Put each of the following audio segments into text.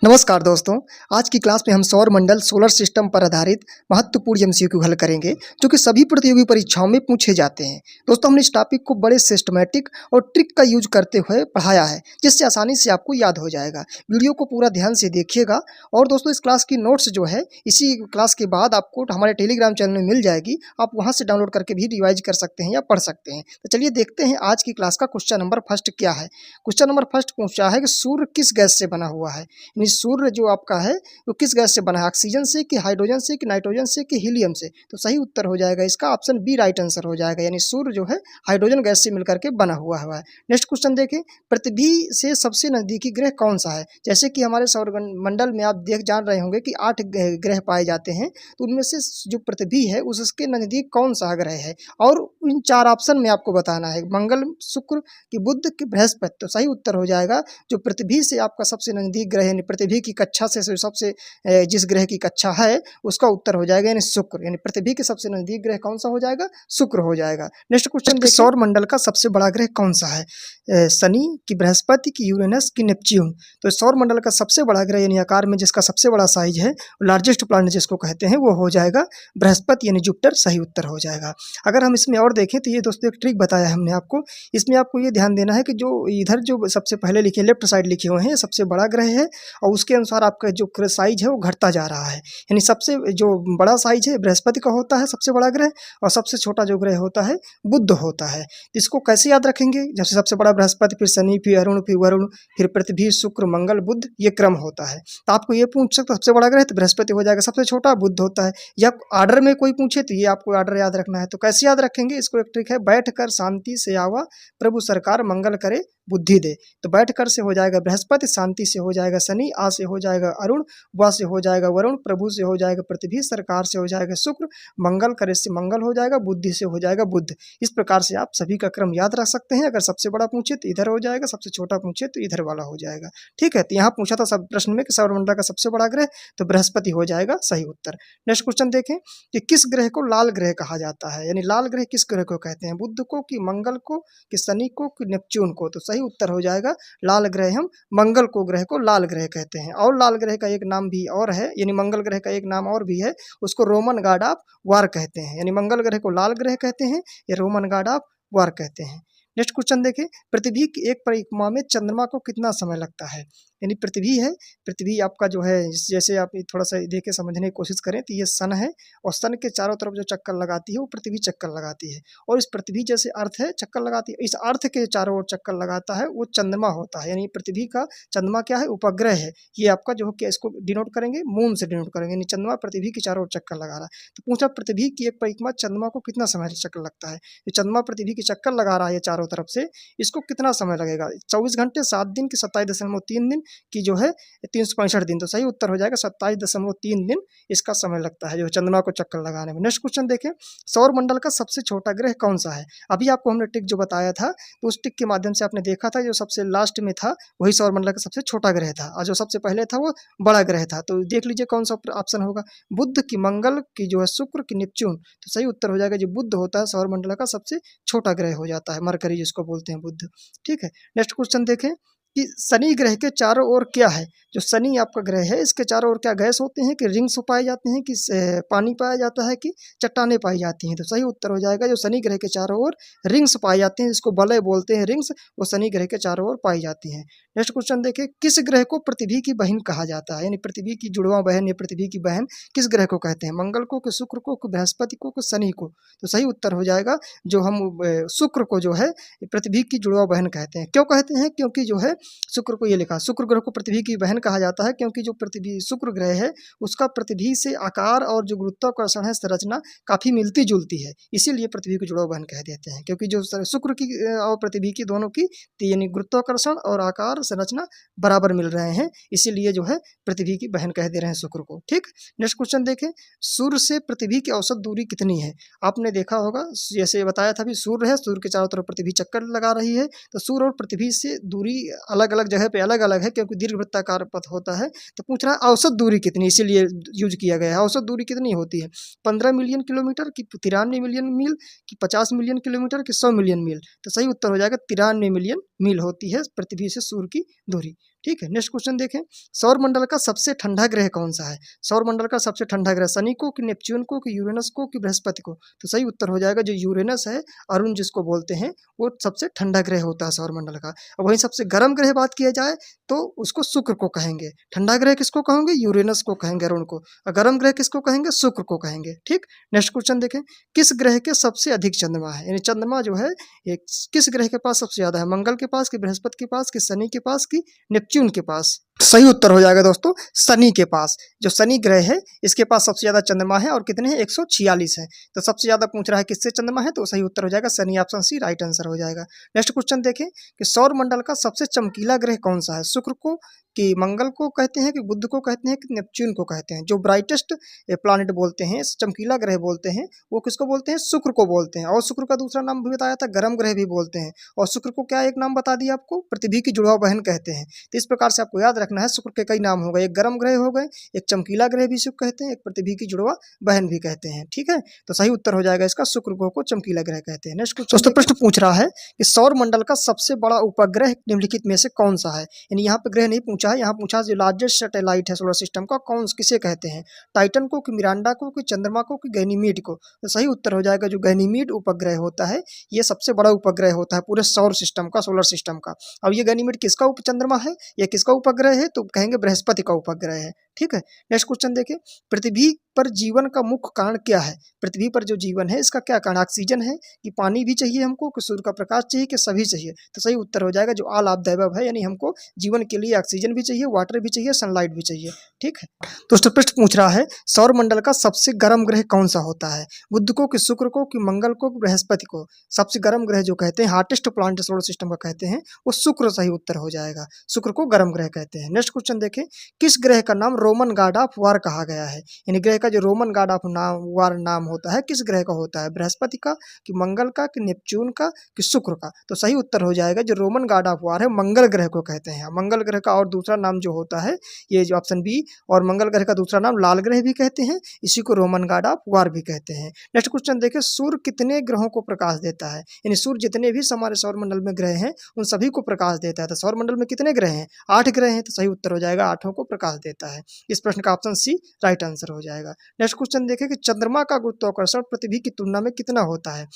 नमस्कार दोस्तों। आज की क्लास में हम सौर मंडल सोलर सिस्टम पर आधारित महत्वपूर्ण एमसीक्यू हल करेंगे जो कि सभी प्रतियोगी परीक्षाओं में पूछे जाते हैं। दोस्तों, हमने इस टॉपिक को बड़े सिस्टमैटिक और ट्रिक का यूज करते हुए पढ़ाया है जिससे आसानी से आपको याद हो जाएगा। वीडियो को पूरा ध्यान से देखिएगा। और दोस्तों, इस क्लास की नोट्स जो है इसी क्लास के बाद आपको हमारे टेलीग्राम चैनल में मिल जाएगी। आप वहाँ से डाउनलोड करके भी रिवाइज कर सकते हैं या पढ़ सकते हैं। तो चलिए देखते हैं आज की क्लास का क्वेश्चन नंबर फर्स्ट क्या है। क्वेश्चन नंबर फर्स्ट पूछा है कि सूर्य किस गैस से बना हुआ है। यानी सूर्य जो आपका है वो किस गैस से बना है, ऑक्सीजन से कि हाइड्रोजन से कि नाइट्रोजन से कि हीलियम से। तो सही उत्तर हो जाएगा इसका ऑप्शन बी राइट आंसर हो जाएगा। यानी सूर्य जो है हाइड्रोजन गैस से मिलकर के बना हुआ है। नेक्स्ट क्वेश्चन देखें, पृथ्वी से सबसे नजदीकी ग्रह कौन सा है। जैसे कि हमारे सौर मंडल में आप जान रहे होंगे कि 8 ग्रह पाए जाते हैं, तो उनमें से जो पृथ्वी है उसके नजदीक कौन सा ग्रह है। और इन 4 ऑप्शन में आपको बताना है, मंगल, शुक्र कि बुध कि बृहस्पति। तो सही उत्तर हो जाएगा जो पृथ्वी से आपका सबसे नजदीक ग्रह यानी पृथ्वी की कक्षा से सबसे जिस ग्रह की कक्षा है उसका उत्तर हो जाएगा यानी शुक्र। यानी पृथ्वी के सबसे नजदीक ग्रह कौन सा हो जाएगा, शुक्र हो जाएगा। नेक्स्ट क्वेश्चन देखिए, सौर मंडल का सबसे बड़ा ग्रह कौन सा है, शनि कि बृहस्पति कि यूरेनस कि नेपच्यून। तो सौर मंडल का सबसे बड़ा ग्रह यानी आकार में जिसका सबसे बड़ा साइज है, लार्जेस्ट प्लैनेट जिसको कहते हैं, वो हो जाएगा बृहस्पति यानी जुपिटर। सही उत्तर हो जाएगा। अगर हम इसमें और देखें तो ये दोस्तों एक ट्रिक बताया है हमने आपको। इसमें आपको ये ध्यान देना है कि जो इधर जो सबसे पहले लिखे लेफ्ट साइड लिखे हुए हैं ये सबसे बड़ा ग्रह है और उसके अनुसार आपका जो साइज है वो घटता जा रहा है। यानी सबसे जो बड़ा साइज है बृहस्पति का होता है सबसे बड़ा ग्रह, और सबसे छोटा जो ग्रह होता है बुध होता है। इसको कैसे याद रखेंगे, जैसे सबसे बड़ा बृहस्पति, फिर शनि, फिर अरुण, फिर वरुण, फिर पृथ्वी, शुक्र, मंगल, बुध, ये क्रम होता है। तो आपको ये पूछ सकते सबसे बड़ा ग्रह तो बृहस्पति हो जाएगा, सबसे छोटा बुध होता है। या आर्डर में कोई पूछे तो ये आपको आर्डर याद रखना है। तो कैसे याद रखेंगे, इसको एक ट्रिक है, बैठ कर शांति से आवा प्रभु सरकार मंगल करे बुद्धि दे। तो बैठ कर से हो जाएगा बृहस्पति, शांति से हो जाएगा शनि, आ से हो जाएगा अरुण, वा से हो जाएगा वरुण, प्रभु से हो जाएगा पृथ्वी, सरकार से हो जाएगा शुक्र, मंगल करे से मंगल हो जाएगा, बुद्धि से हो जाएगा बुध। इस प्रकार से आप सभी का क्रम याद रख सकते हैं। अगर सबसे बड़ा पूछे तो इधर हो जाएगा, सबसे छोटा पूछे तो इधर वाला हो जाएगा। ठीक है, तो यहाँ पूछा था सब प्रश्न में कि सौरमंडल का सबसे बड़ा ग्रह तो बृहस्पति हो जाएगा सही उत्तर। नेक्स्ट क्वेश्चन देखें कि किस ग्रह को लाल ग्रह कहा जाता है। यानी लाल ग्रह किस ग्रह को कहते हैं, बुध को कि मंगल को कि शनि को कि नेपच्यून को। तो सही उत्तर हो जाएगा लाल ग्रह, हम मंगल को ग्रह को लाल ग्रह कहते हैं। और लाल ग्रह का एक नाम भी और है, यानी मंगल ग्रह का एक नाम और भी है, उसको रोमन गॉड ऑफ वार कहते हैं। यानी मंगल ग्रह को लाल ग्रह कहते हैं या रोमन गॉड ऑफ वार कहते हैं। नेक्स्ट क्वेश्चन देखें, पृथ्वी की एक परिक्रमा में चंद्रमा को कितना समय लगता है। यानी पृथ्वी है, पृथ्वी आपका जो है जैसे आप थोड़ा सा देख के समझने की कोशिश करें तो ये सन है, और सन के चारों तरफ जो चक्कर लगाती है वो पृथ्वी चक्कर लगाती है। और इस पृथ्वी जैसे अर्थ है चक्कर लगाती है, इस अर्थ के चारों ओर चक्कर लगाता है वो चंद्रमा होता है। यानी पृथ्वी का चंद्रमा क्या है, उपग्रह है। ये आपका जो है इसको डिनोट करेंगे मून से डिनोट करेंगे, यानी चंद्रमा पृथ्वी के चारों ओर चक्कर लगा रहा है। तो पूछा पृथ्वी की एक परिक्रमा चंद्रमा को कितना समय चक्कर लगता है। तो चंद्रमा पृथ्वी की चक्कर लगा रहा है चारों तरफ से, इसको कितना समय लगेगा, 24 घंटे, 7 दिन की 27.3 दिन की जो है 365 दिन। तो सही उत्तर हो जाएगा 27.3 दिन इसका समय लगता है जो चंद्रमा को चक्कर लगाने में। नेक्स्ट क्वेश्चन देखें, सौर मंडल का सबसे छोटा ग्रह कौन सा है। अभी आपको हमने ट्रिक जो बताया था तो उस ट्रिक के माध्यम से आपने देखा था जो सबसे लास्ट में था वही सौर मंडल का सबसे छोटा ग्रह था, और जो सबसे पहले था वो बड़ा ग्रह था। तो देख लीजिए कौन सा ऑप्शन होगा, बुध की मंगल की जो है शुक्र की नेपच्यून। तो सही उत्तर हो जाएगा जो बुध होता है सौर मंडल का सबसे छोटा ग्रह हो जाता है, मरकरी जिसको बोलते हैं बुध। ठीक है, नेक्स्ट क्वेश्चन देखें कि शनि ग्रह के चारों ओर क्या है। जो शनि आपका ग्रह है इसके चारों ओर क्या गैस होते हैं कि रिंग्स पाए जाते हैं कि पानी पाया जाता है कि चट्टानें पाई जाती हैं। तो सही उत्तर हो जाएगा जो शनि ग्रह के चारों ओर रिंग्स पाए जाते हैं, जिसको वलय बोलते हैं, रिंग्स, वो शनि ग्रह के चारों ओर पाई जाती हैं। नेक्स्ट क्वेश्चन देखें, किस ग्रह को पृथ्वी की बहन कहा जाता है। यानी पृथ्वी की जुड़वा बहन या पृथ्वी की बहन किस ग्रह को कहते हैं, मंगल को कि शुक्र को कि बृहस्पति को कि शनि को। तो सही उत्तर हो जाएगा जो हम शुक्र को जो है पृथ्वी की जुड़वा बहन कहते हैं। क्यों कहते हैं, क्योंकि जो है शुक्र को ये लिखा, शुक्र ग्रह को पृथ्वी की बहन कहा जाता है क्योंकि जो पृथ्वी शुक्र ग्रह है उसका पृथ्वी से आकार और जो गुरुत्वाकर्षण है संरचना काफी मिलती जुलती है, इसीलिए पृथ्वी की जुड़वा बहन कह देते हैं। क्योंकि जो शुक्र की और पृथ्वी की दोनों की यानी गुरुत्वाकर्षण और आकार संरचना बराबर मिल रहे हैं, इसीलिए जो है पृथ्वी की बहन कह दे रहे हैं शुक्र को। ठीक, नेक्स्ट क्वेश्चन देखें, सूर्य से पृथ्वी की औसत दूरी कितनी है। आपने देखा होगा जैसे बताया था भी सूर्य है, सूर्य के चारों तरफ पृथ्वी चक्कर लगा रही है, तो सूर्य और पृथ्वी से दूरी अलग अलग जगह पे अलग अलग है क्योंकि दीर्घवृत्ताकार पथ होता है। तो पूछ रहा है औसत दूरी कितनी, इसीलिए यूज किया गया है। औसत दूरी कितनी होती है, 15 मिलियन किलोमीटर की 93 मिलियन मील की 50 मिलियन किलोमीटर की 100 मिलियन मील। तो सही उत्तर हो जाएगा 93 मिलियन मील होती है पृथ्वी से सूर्य की दूरी। ठीक है। नेक्स्ट क्वेश्चन देखें, सौर मंडल का सबसे ठंडा ग्रह कौन सा है? सौर मंडल का सबसे ठंडा ग्रह शनि को कि नेपच्यून को कि यूरेनस को कि बृहस्पति को? तो सही उत्तर हो जाएगा जो यूरेनस है, अरुण जिसको बोलते हैं, वो सबसे ठंडा ग्रह होता है सौर मंडल का। और वहीं सबसे गर्म ग्रह बात किया जाए तो उसको शुक्र को कहेंगे। ठंडा ग्रह किसको कहेंगे? यूरेनस को कहेंगे, अरुण को। और गर्म ग्रह किसको कहेंगे? शुक्र को कहेंगे। ठीक। नेक्स्ट क्वेश्चन देखें, किस ग्रह के सबसे अधिक चंद्रमा है? यानी चंद्रमा जो है ये किस ग्रह के पास सबसे ज्यादा है? मंगल के पास कि बृहस्पति के पास कि शनि के पास कि नेपच्यून के पास? सही उत्तर हो जाएगा दोस्तों शनि के पास। जो शनि ग्रह है इसके पास सबसे ज्यादा चंद्रमा है और कितने हैं? 146 है। तो सबसे ज्यादा पूछ रहा है किससे चंद्रमा है, तो सही उत्तर हो जाएगा Shani, option C right answer हो जाएगा। नेक्स्ट क्वेश्चन देखें कि सौर मंडल का सबसे चमकीला ग्रह कौन सा है? शुक्र को कि मंगल को कहते हैं कि बुध को कहते हैं कि नेपच्यून को कहते हैं? जो ब्राइटेस्ट प्लैनेट बोलते हैं, चमकीला ग्रह बोलते हैं, वो किसको बोलते हैं? शुक्र को बोलते हैं। और शुक्र का दूसरा नाम भी बताया था, गर्म ग्रह भी बोलते हैं। और शुक्र को क्या एक नाम बता दिया आपको? पृथ्वी की जुड़वा बहन कहते हैं। तो इस प्रकार से आपको याद रखना है, शुक्र के कई नाम हो गए, एक गर्म ग्रह हो गए, एक चमकीला ग्रह भी शुक्र कहते हैं, एक पृथ्वी की जुड़वा बहन भी कहते हैं। ठीक है, तो सही उत्तर हो जाएगा इसका, शुक्र ग्रह को चमकीला ग्रह कहते हैं। नेक्स्ट दोस्तों प्रश्न पूछ रहा है कि सौर मंडल का सबसे बड़ा उपग्रह निम्नलिखित में से कौन सा है? यानी यहाँ पे ग्रह नहीं पूछा है, यहाँ पूछा जो लार्जेस्ट सैटेलाइट है सोलर सिस्टम का, कौन किसे कहते हैं? टाइटन को कि मिरांडा को कि चंद्रमा को कि गैनीमीड को? तो सही उत्तर हो जाएगा जो गैनीमीड उपग्रह होता है, ये सबसे बड़ा उपग्रह होता है पूरे सौर सिस्टम का, सोलर सिस्टम का। अब ये गैनीमीड किसका चंद्रमा है, ये किसका उपग्रह है? तो कहेंगे बृहस्पति का उपग्रह है। ठीक है। नेक्स्ट क्वेश्चन देखिए, पृथ्वी पर जीवन का मुख्य कारण क्या है? पृथ्वी पर जो जीवन है इसका क्या कारण? ऑक्सीजन है कि पानी भी चाहिए हमको, कि सूर्य का प्रकाश चाहिए, कि सभी चाहिए? तो सही उत्तर हो जाएगा जो ऑल ऑफ द अबव है, यानी हमको जीवन के लिए ऑक्सीजन भी चाहिए, वाटर भी चाहिए, सनलाइट भी चाहिए। ठीक है। दोस्तों प्रश्न पूछ रहा है सौर मंडल का सबसे गर्म ग्रह कौन सा होता है? बुध को कि शुक्र को कि मंगल को कि बृहस्पति को? सबसे गर्म ग्रह जो कहते हैं, हार्टेस्ट प्लैनेट सोलर सिस्टम का कहते हैं, वो शुक्र सही उत्तर हो जाएगा। शुक्र को गर्म ग्रह कहते हैं। नेक्स्ट क्वेश्चन देखें, किस ग्रह का नाम रोमन गॉड ऑफ वार कहा गया है? यानी ग्रह का जो रोमन गॉड ऑफ वार नाम होता है किस ग्रह का होता है? बृहस्पति का कि मंगल का कि नेपच्यून का कि शुक्र का? तो सही उत्तर हो जाएगा जो रोमन गॉड ऑफ वार है मंगल ग्रह को कहते हैं। मंगल ग्रह का और दूसरा नाम जो होता है ये जो ऑप्शन बी, और मंगल ग्रह का दूसरा नाम लाल ग्रह भी कहते हैं, इसी को रोमन गॉड ऑफ वार भी कहते हैं। नेक्स्ट क्वेश्चन देखिए, सूर्य कितने ग्रहों को प्रकाश देता है? यानी सूर्य जितने भी हमारे सौरमंडल में ग्रह हैं उन सभी को प्रकाश देता है। तो सौरमंडल में कितने ग्रह हैं? 8 ग्रह हैं। तो सही उत्तर हो जाएगा 8 को प्रकाश देता है। इस प्रश्न का ऑप्शन सी राइट आंसर हो जाएगा। नेक्स्ट क्वेश्चन देखें कि चंद्रमा का गुरुत्वाकर्षण पृथ्वी की तुलना में कितना होता है?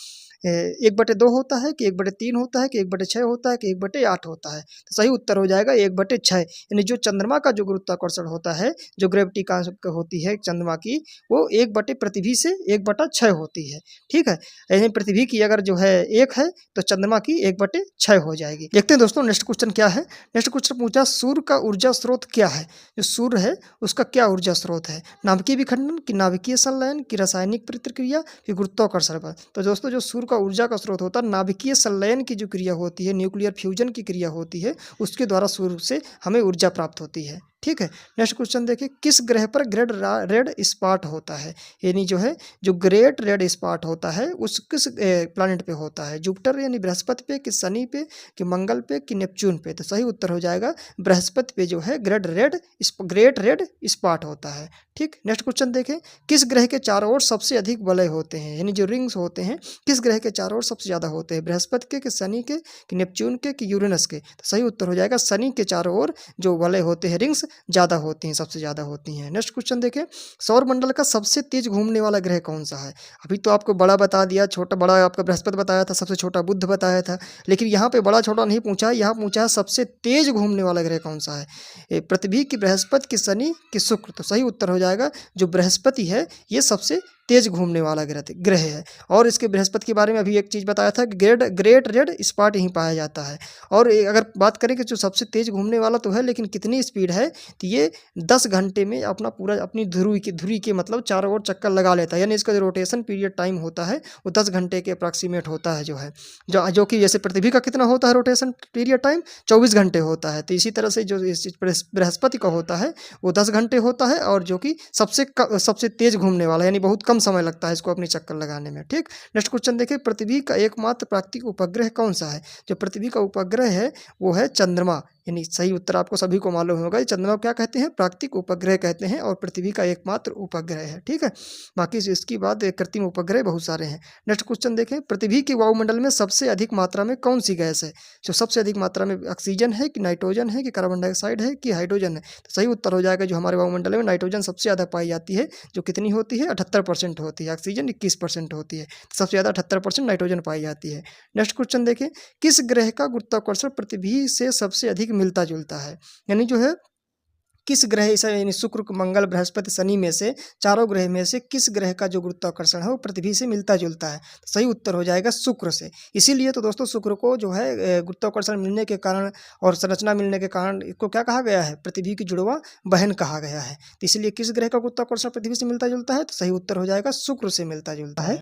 1/2 होता है कि 1/3 होता है कि 1/6 होता है कि 1/8 होता है? तो सही उत्तर हो जाएगा 1/6। यानी जो चंद्रमा का जो गुरुत्वाकर्षण होता है, जो ग्रेविटी का होती है चंद्रमा की, वो पृथ्वी से 1/6 होती है। ठीक है। यानी पृथ्वी की अगर जो है 1 है तो चंद्रमा की 1/6 हो जाएगी। देखते हैं दोस्तों नेक्स्ट क्वेश्चन क्या है। नेक्स्ट क्वेश्चन पूछा सूर्य का ऊर्जा स्रोत क्या है? जो सूर्य है उसका क्या ऊर्जा स्रोत है? नाभिकीय विखंडन कि नाभिकीय संलयन कि रासायनिक प्रतिक्रिया कि गुरुत्वाकर्षण बल? तो दोस्तों जो सूर्य का ऊर्जा का स्रोत होता है, नाभिकीय संलयन की जो क्रिया होती है, न्यूक्लियर फ्यूजन की क्रिया होती है, उसके द्वारा सूर्य से हमें ऊर्जा प्राप्त होती है। ठीक है। नेक्स्ट क्वेश्चन देखिए, किस ग्रह पर ग्रेट रेड स्पॉट होता है? यानी जो है जो ग्रेट रेड स्पॉट होता है उस किस प्लैनेट पे होता है? जुपिटर यानी बृहस्पति पे कि शनि पे कि मंगल पे कि नेपच्यून पे? तो सही उत्तर हो जाएगा बृहस्पति पे जो है ग्रेट रेड स्पॉट होता है। ठीक। नेक्स्ट क्वेश्चन देखें, किस ग्रह के चारों ओर सबसे अधिक वलय होते हैं? यानी जो रिंग्स होते हैं किस ग्रह के चारों ओर सबसे ज्यादा होते हैं? बृहस्पति के कि शनि के कि नेपच्यून के कि यूरेनस के? तो सही उत्तर हो जाएगा शनि के चारों ओर जो वलय होते हैं, रिंग्स ज्यादा होती हैं, सबसे ज्यादा होती हैं। नेक्स्ट क्वेश्चन देखें, सौर मंडल का सबसे तेज घूमने वाला ग्रह कौन सा है? अभी तो आपको बड़ा बता दिया, छोटा बड़ा आपका बृहस्पति बताया था, सबसे छोटा बुध बताया था, लेकिन यहाँ पे बड़ा छोटा नहीं पूछा है, यहाँ पूछा है सबसे तेज घूमने वाला ग्रह कौन सा है? पृथ्वी की, बृहस्पति की, शनि की, शुक्र? तो सही उत्तर हो जाएगा जो बृहस्पति है ये सबसे तेज घूमने वाला ग्रह है। और इसके बृहस्पति के बारे में अभी एक चीज़ बताया था कि ग्रेट रेड स्पॉट यहीं पाया जाता है। और अगर बात करें कि जो सबसे तेज घूमने वाला तो है, लेकिन कितनी स्पीड है, तो ये 10 घंटे में अपनी धुरी के मतलब चारों ओर चक्कर लगा लेता है। यानी इसका जो रोटेशन पीरियड टाइम होता है वो 10 घंटे के अप्रॉक्सीमेट होता है, जो कि जैसे पृथ्वी का कितना होता है रोटेशन पीरियड टाइम? 24 घंटे होता है। तो इसी तरह से जो बृहस्पति का होता है वो 10 घंटे होता है, और जो कि सबसे तेज घूमने वाला, यानी बहुत कम समय लगता है इसको अपनी चक्कर लगाने में। ठीक। नेक्स्ट क्वेश्चन देखिए, पृथ्वी का एकमात्र प्राकृतिक उपग्रह कौन सा है? जो पृथ्वी का उपग्रह है वो है चंद्रमा, यानी सही उत्तर आपको सभी को मालूम होगा। चंद्रमा को क्या कहते हैं? प्राकृतिक उपग्रह कहते हैं और पृथ्वी का एकमात्र उपग्रह है। ठीक है, बाकी इसकी बाद कृत्रिम उपग्रह बहुत सारे हैं। नेक्स्ट क्वेश्चन देखें, पृथ्वी के वायुमंडल में सबसे अधिक मात्रा में कौन सी गैस है? जो सबसे अधिक मात्रा में ऑक्सीजन है कि नाइट्रोजन है कि कार्बन डाइऑक्साइड है कि हाइड्रोजन है? तो सही उत्तर हो जाएगा जो हमारे वायुमंडल में नाइट्रोजन सबसे ज़्यादा पाई जाती है, जो कितनी होती है? 78% होती है। ऑक्सीजन 21% होती है। तो सबसे ज़्यादा 78% नाइट्रोजन पाई जाती है। नेक्स्ट क्वेश्चन देखें, किस ग्रह का गुरुत्वाकर्षण पृथ्वी से सबसे अधिक मिलता जुलता है? यानी जो है किस ग्रह यानी शुक्र, मंगल, बृहस्पति, शनि में से चारों ग्रह में से किस ग्रह का जो गुरुत्वाकर्षण है वो पृथ्वी से मिलता जुलता है? तो सही उत्तर हो जाएगा शुक्र से। इसीलिए तो दोस्तों शुक्र को जो है गुरुत्वाकर्षण मिलने के कारण और संरचना मिलने के कारण इसको क्या कहा गया है? पृथ्वी की जुड़वा बहन कहा गया है। तो इसलिए किस ग्रह का गुरुत्वाकर्षण पृथ्वी से मिलता जुलता है? तो सही उत्तर हो जाएगा शुक्र से मिलता जुलता है।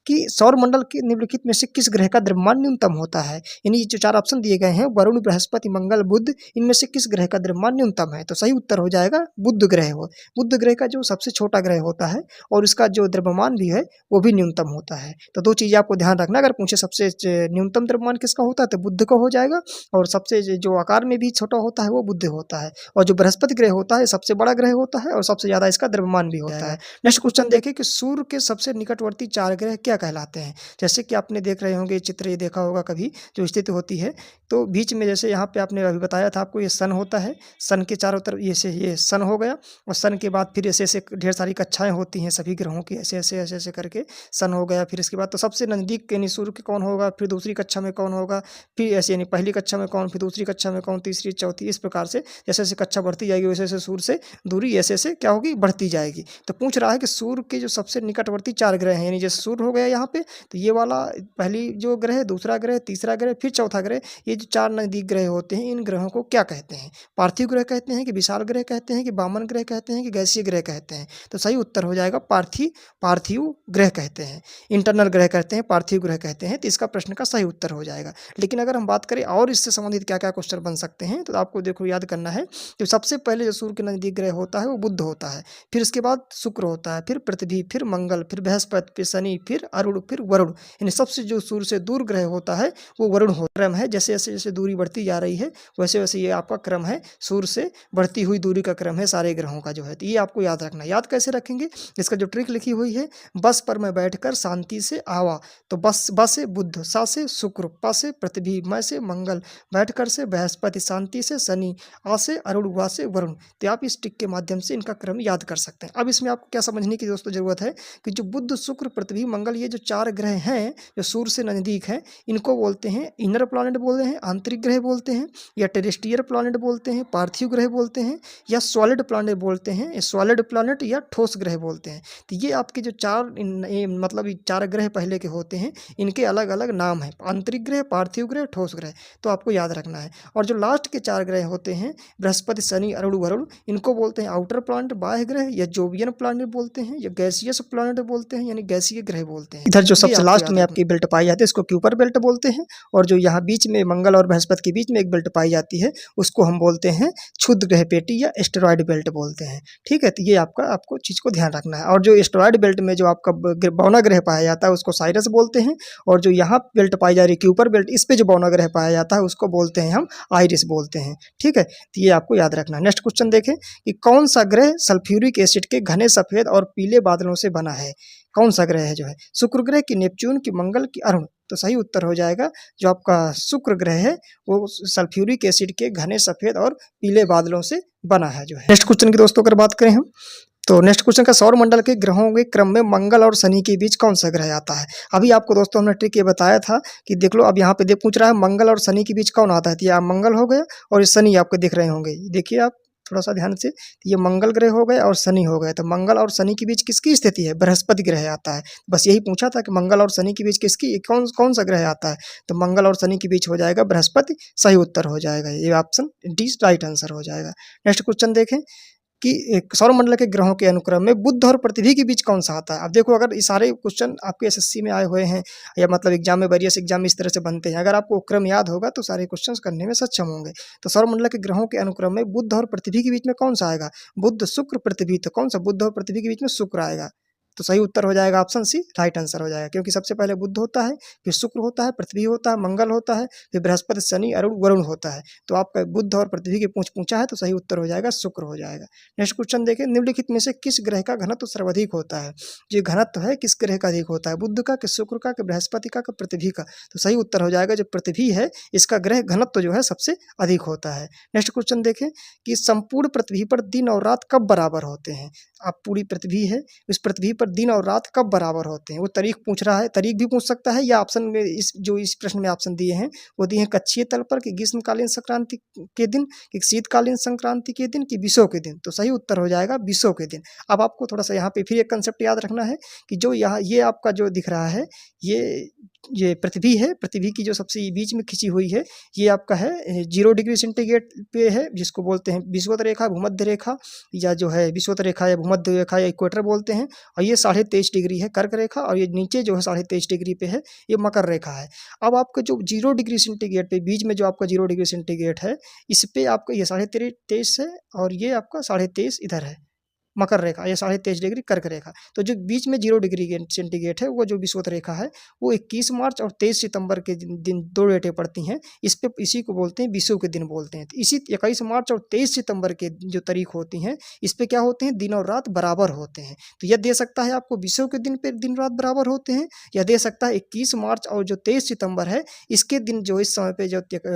कि सौर मंडल के निम्नलिखित में से किस ग्रह का द्रव्यमान न्यूनतम होता है? यानी जो 4 ऑप्शन दिए गए हैं, वरुण, बृहस्पति, मंगल, बुध, इनमें से किस ग्रह का द्रव्यमान न्यूनतम है? तो सही उत्तर हो जाएगा बुध ग्रह हो। बुध ग्रह का जो सबसे छोटा ग्रह होता है और इसका जो द्रव्यमान भी है वो भी न्यूनतम होता है। तो 2 चीज़ें आपको ध्यान रखना, अगर पूछे सबसे न्यूनतम द्रव्यमान किसका होता है तो बुध का हो जाएगा, और सबसे जो आकार में भी छोटा होता है वो बुध होता है, और जो बृहस्पति ग्रह होता है सबसे बड़ा ग्रह होता है और सबसे ज़्यादा इसका द्रव्यमान भी होता है। नेक्स्ट क्वेश्चन देखें कि सूर्य के सबसे निकटवर्ती 4 ग्रह क्या कहलाते हैं? जैसे कि आपने देख रहे होंगे चित्र, ये देखा होगा कभी, जो स्थिति होती है तो बीच में, जैसे यहाँ पे आपने अभी बताया था आपको, ये सन होता है, सन के चारों तरफ ये सन हो गया, और सन के बाद फिर ऐसे ऐसे ढेर सारी कक्षाएं होती हैं सभी ग्रहों की, ऐसे ऐसे ऐसे ऐसे करके सन हो गया। फिर इसके बाद तो सबसे नज़दीक यानी सूर्य के कौन होगा, फिर दूसरी कक्षा में कौन होगा, फिर ऐसे यानी पहली कक्षा में कौन, फिर दूसरी कक्षा में कौन, तीसरी, चौथी, इस प्रकार से जैसे जैसे कक्षा बढ़ती जाएगी वैसे वैसे सूर्य से दूरी ऐसे ऐसे क्या होगी, बढ़ती जाएगी। तो पूछ रहा है कि सूर्य के जो सबसे निकटवर्ती 4 ग्रह हैं, यानी जैसे सूर्य हो गया यहाँ पे, तो ये वाला पहली जो ग्रह, दूसरा ग्रह, तीसरा ग्रह, फिर चौथा ग्रह, ये जो 4 नज़दीक ग्रह होते हैं इन ग्रहों को क्या कहते हैं? पार्थिव ग्रह कहते हैं कि विशाल ग्रह कहते हैं कि वामन ग्रह कहते हैं कि गैसीय ग्रह कहते हैं? तो सही उत्तर हो जाएगा पार्थिव ग्रह कहते हैं, इंटरनल ग्रह कहते हैं, पार्थिव ग्रह कहते हैं। तो इसका प्रश्न का सही उत्तर हो जाएगा। लेकिन अगर हम बात करें और इससे संबंधित क्या क्या क्वेश्चन बन सकते हैं, तो आपको देखो याद करना है कि सबसे पहले जो सूर्य के नज़दीक ग्रह होता है वो बुध होता है, फिर इसके बाद शुक्र होता है, फिर पृथ्वी, फिर मंगल, फिर बृहस्पति, फिर शनि, फिर अरुण, फिर वरुण। यानी सबसे जो सूर्य से दूर ग्रह होता है वो वरुण हो। क्रम है, जैसे जैसे जैसे दूरी बढ़ती जा रही है वैसे वैसे ये आपका क्रम है, सूर्य से बढ़ती हुई दूरी का क्रम है सारे ग्रहों का जो है। तो ये आपको याद रखना। याद कैसे रखेंगे? इसका जो ट्रिक लिखी हुई है, बस पर मैं बैठकर शांति से आवा, तो ब से बुध, सा से शुक्र, प से पृथ्वी, म से मंगल, बैठकर से बृहस्पति, शांति से शनि, आ से अरुण, वा से वरुण। तो आप इस ट्रिक के माध्यम से इनका क्रम याद कर सकते हैं। अब इसमें आपको क्या समझने की दोस्तों जरूरत है कि जो बुध, शुक्र, पृथ्वी, मंगल, ये जो 4 ग्रह हैं जो सूर्य से नज़दीक हैं, इनको बोलते हैं इनर प्लैनेट बोलते हैं, आंतरिक ग्रह बोलते हैं, या टेरेस्ट्रियल प्लैनेट बोलते हैं, पार्थिव ग्रह बोलते हैं, या सॉलिड प्लैनेट बोलते हैं, सॉलिड प्लैनेट या ठोस ग्रह बोलते हैं। तो ये आपके जो 4 मतलब 4 ग्रह पहले के होते हैं, इनके अलग अलग नाम हैं, आंतरिक ग्रह, पार्थिव ग्रह, ठोस ग्रह। तो आपको याद रखना है। और जो लास्ट के 4 ग्रह होते हैं, बृहस्पति, शनि, अरुण, वरुण, इनको बोलते हैं आउटर प्लैनेट, बाह्य ग्रह, या जोवियन प्लैनेट बोलते हैं, या गैसियस प्लैनेट बोलते हैं, यानी गैसीय ग्रह बोलते हैं। इधर जो सबसे लास्ट में आपकी बेल्ट पाई जाती है इसको क्यूपर बेल्ट बोलते हैं, और जो यहाँ बीच में मंगल और बृहस्पति के बीच में एक बेल्ट पाई जाती है उसको हम बोलते हैं क्षुद्र ग्रह पेटी या एस्टेरॉयड बेल्ट बोलते हैं। ठीक है, तो ये आपको चीज़ को ध्यान रखना है। और जो एस्टेरॉयड बेल्ट में जो आपका बौना ग्रह पाया जाता है उसको साइरस बोलते हैं, और जो यहाँ बेल्ट पाई जा रही है क्यूपर बेल्ट, इस पे जो बौना ग्रह पाया जाता है उसको बोलते हैं हम आइरिस बोलते हैं। ठीक है, तो ये आपको याद रखना है। नेक्स्ट क्वेश्चन देखें कि कौन सा ग्रह सल्फ्यूरिक एसिड के घने सफेद और पीले बादलों से बना है? कौन सा ग्रह है जो है? शुक्र ग्रह की, नेपच्यून की, मंगल की, अरुण। तो सही उत्तर हो जाएगा जो आपका शुक्र ग्रह है वो सल्फ्यूरिक एसिड के घने सफेद और पीले बादलों से बना है जो है। नेक्स्ट क्वेश्चन की दोस्तों अगर बात करें हम, तो नेक्स्ट क्वेश्चन का सौर मंडल के ग्रहों के क्रम में मंगल और शनि के बीच कौन सा ग्रह आता है? अभी आपको दोस्तों हमने ट्रिक ये बताया था कि देख लो, अब यहाँ पे पूछ रहा है मंगल और शनि के बीच कौन आता है, तो ये मंगल हो गया और शनि आपको दिख रहे होंगे, देखिए आप थोड़ा सा ध्यान से, ये मंगल ग्रह हो गए और शनि हो गए। तो मंगल और शनि के बीच किसकी स्थिति है? बृहस्पति ग्रह आता है। बस यही पूछा था कि मंगल और शनि के बीच किसकी कौन सा ग्रह आता है, तो मंगल और शनि के बीच हो जाएगा बृहस्पति। सही उत्तर हो जाएगा ये ऑप्शन डी राइट आंसर हो जाएगा। नेक्स्ट क्वेश्चन देखें कि सौर मंडल के ग्रहों के अनुक्रम में बुध और पृथ्वी के बीच कौन सा आता है? अब देखो, अगर ये सारे क्वेश्चन आपके एसएससी में आए हुए हैं या मतलब एग्जाम में, वेरियस एग्जाम में इस तरह से बनते हैं, अगर आपको क्रम याद होगा तो सारे क्वेश्चन करने में सक्षम होंगे। तो सौर मंडल के ग्रहों के अनुक्रम में बुध और पृथ्वी के बीच में कौन सा आएगा? बुध, शुक्र, पृथ्वी। तो कौन सा? बुध और पृथ्वी के बीच में शुक्र आएगा। तो सही उत्तर हो जाएगा ऑप्शन सी, राइट आंसर हो जाएगा, क्योंकि सबसे पहले बुध होता है, फिर शुक्र होता है, पृथ्वी होता है, मंगल होता है, फिर बृहस्पति, शनि, अरुण, वरुण होता है। तो आपका बुध और पृथ्वी की पूंछ पूछा है, तो सही उत्तर हो जाएगा शुक्र हो जाएगा। नेक्स्ट क्वेश्चन देखिए, निम्नलिखित में से किस ग्रह का घनत्व सर्वाधिक होता है? जो घनत्व है किस ग्रह का अधिक होता है, बुध का, कि शुक्र का, कि बृहस्पति का, कि पृथ्वी का? तो सही उत्तर हो जाएगा जो पृथ्वी है, इसका ग्रह घनत्व जो है सबसे अधिक होता है। नेक्स्ट क्वेश्चन देखें कि संपूर्ण पृथ्वी पर दिन और रात कब बराबर होते हैं? आप पूरी पृथ्वी है, इस पृथ्वी पर दिन और रात कब बराबर होते हैं? वो तारीख पूछ रहा है, तारीख भी पूछ सकता है, या ऑप्शन में इस प्रश्न में ऑप्शन दिए हैं वो दिए हैं कक्षीय तल पर, कि ग्रीष्मकालीन संक्रांति के दिन, कि शीतकालीन संक्रांति के दिन, कि विषुव के दिन? तो सही उत्तर हो जाएगा विषुव के दिन। अब आपको थोड़ा सा यहाँ पे फिर एक कंसेप्ट याद रखना है कि जो यहाँ ये आपका जो दिख रहा है ये पृथ्वी है, पृथ्वी की जो सबसे बीच में खिंची हुई है, ये आपका है 0 डिग्री सेंटीग्रेड पे है, जिसको बोलते हैं विषुवत रेखा, भूमध्य रेखा, या जो है विषुवत रेखा या भूमध्य रेखा या इक्वेटर बोलते हैं। और ये 23.5 डिग्री है कर्क रेखा, और ये नीचे जो है 23.5 डिग्री पे है, ये मकर रेखा है। अब आपका जो 0 डिग्री सेंटीग्रेड पे बीच में जो आपका 0 डिग्री सेंटीग्रेड है, इस पे आपका ये 23.5 है, और ये आपका 23.5 इधर है मकर रेखा, या 23.5 डिग्री कर्क रेखा। तो जो बीच में 0 डिग्री सेंटीग्रेड है, वो जो विषुवत रेखा है, वो 21 मार्च और 23 सितंबर के दिन 2 डेटें पड़ती हैं। इसी को बोलते हैं विषुव के दिन बोलते हैं। तो इसी 21 मार्च और 23 सितंबर के जो तारीख होती हैं, इस पे क्या होते हैं, दिन और रात बराबर होते हैं। तो यह दे सकता है आपको विषुव के दिन पे दिन रात बराबर होते हैं, या दे सकता है 21 मार्च और जो 23 सितंबर है, इसके दिन जो इस समय पे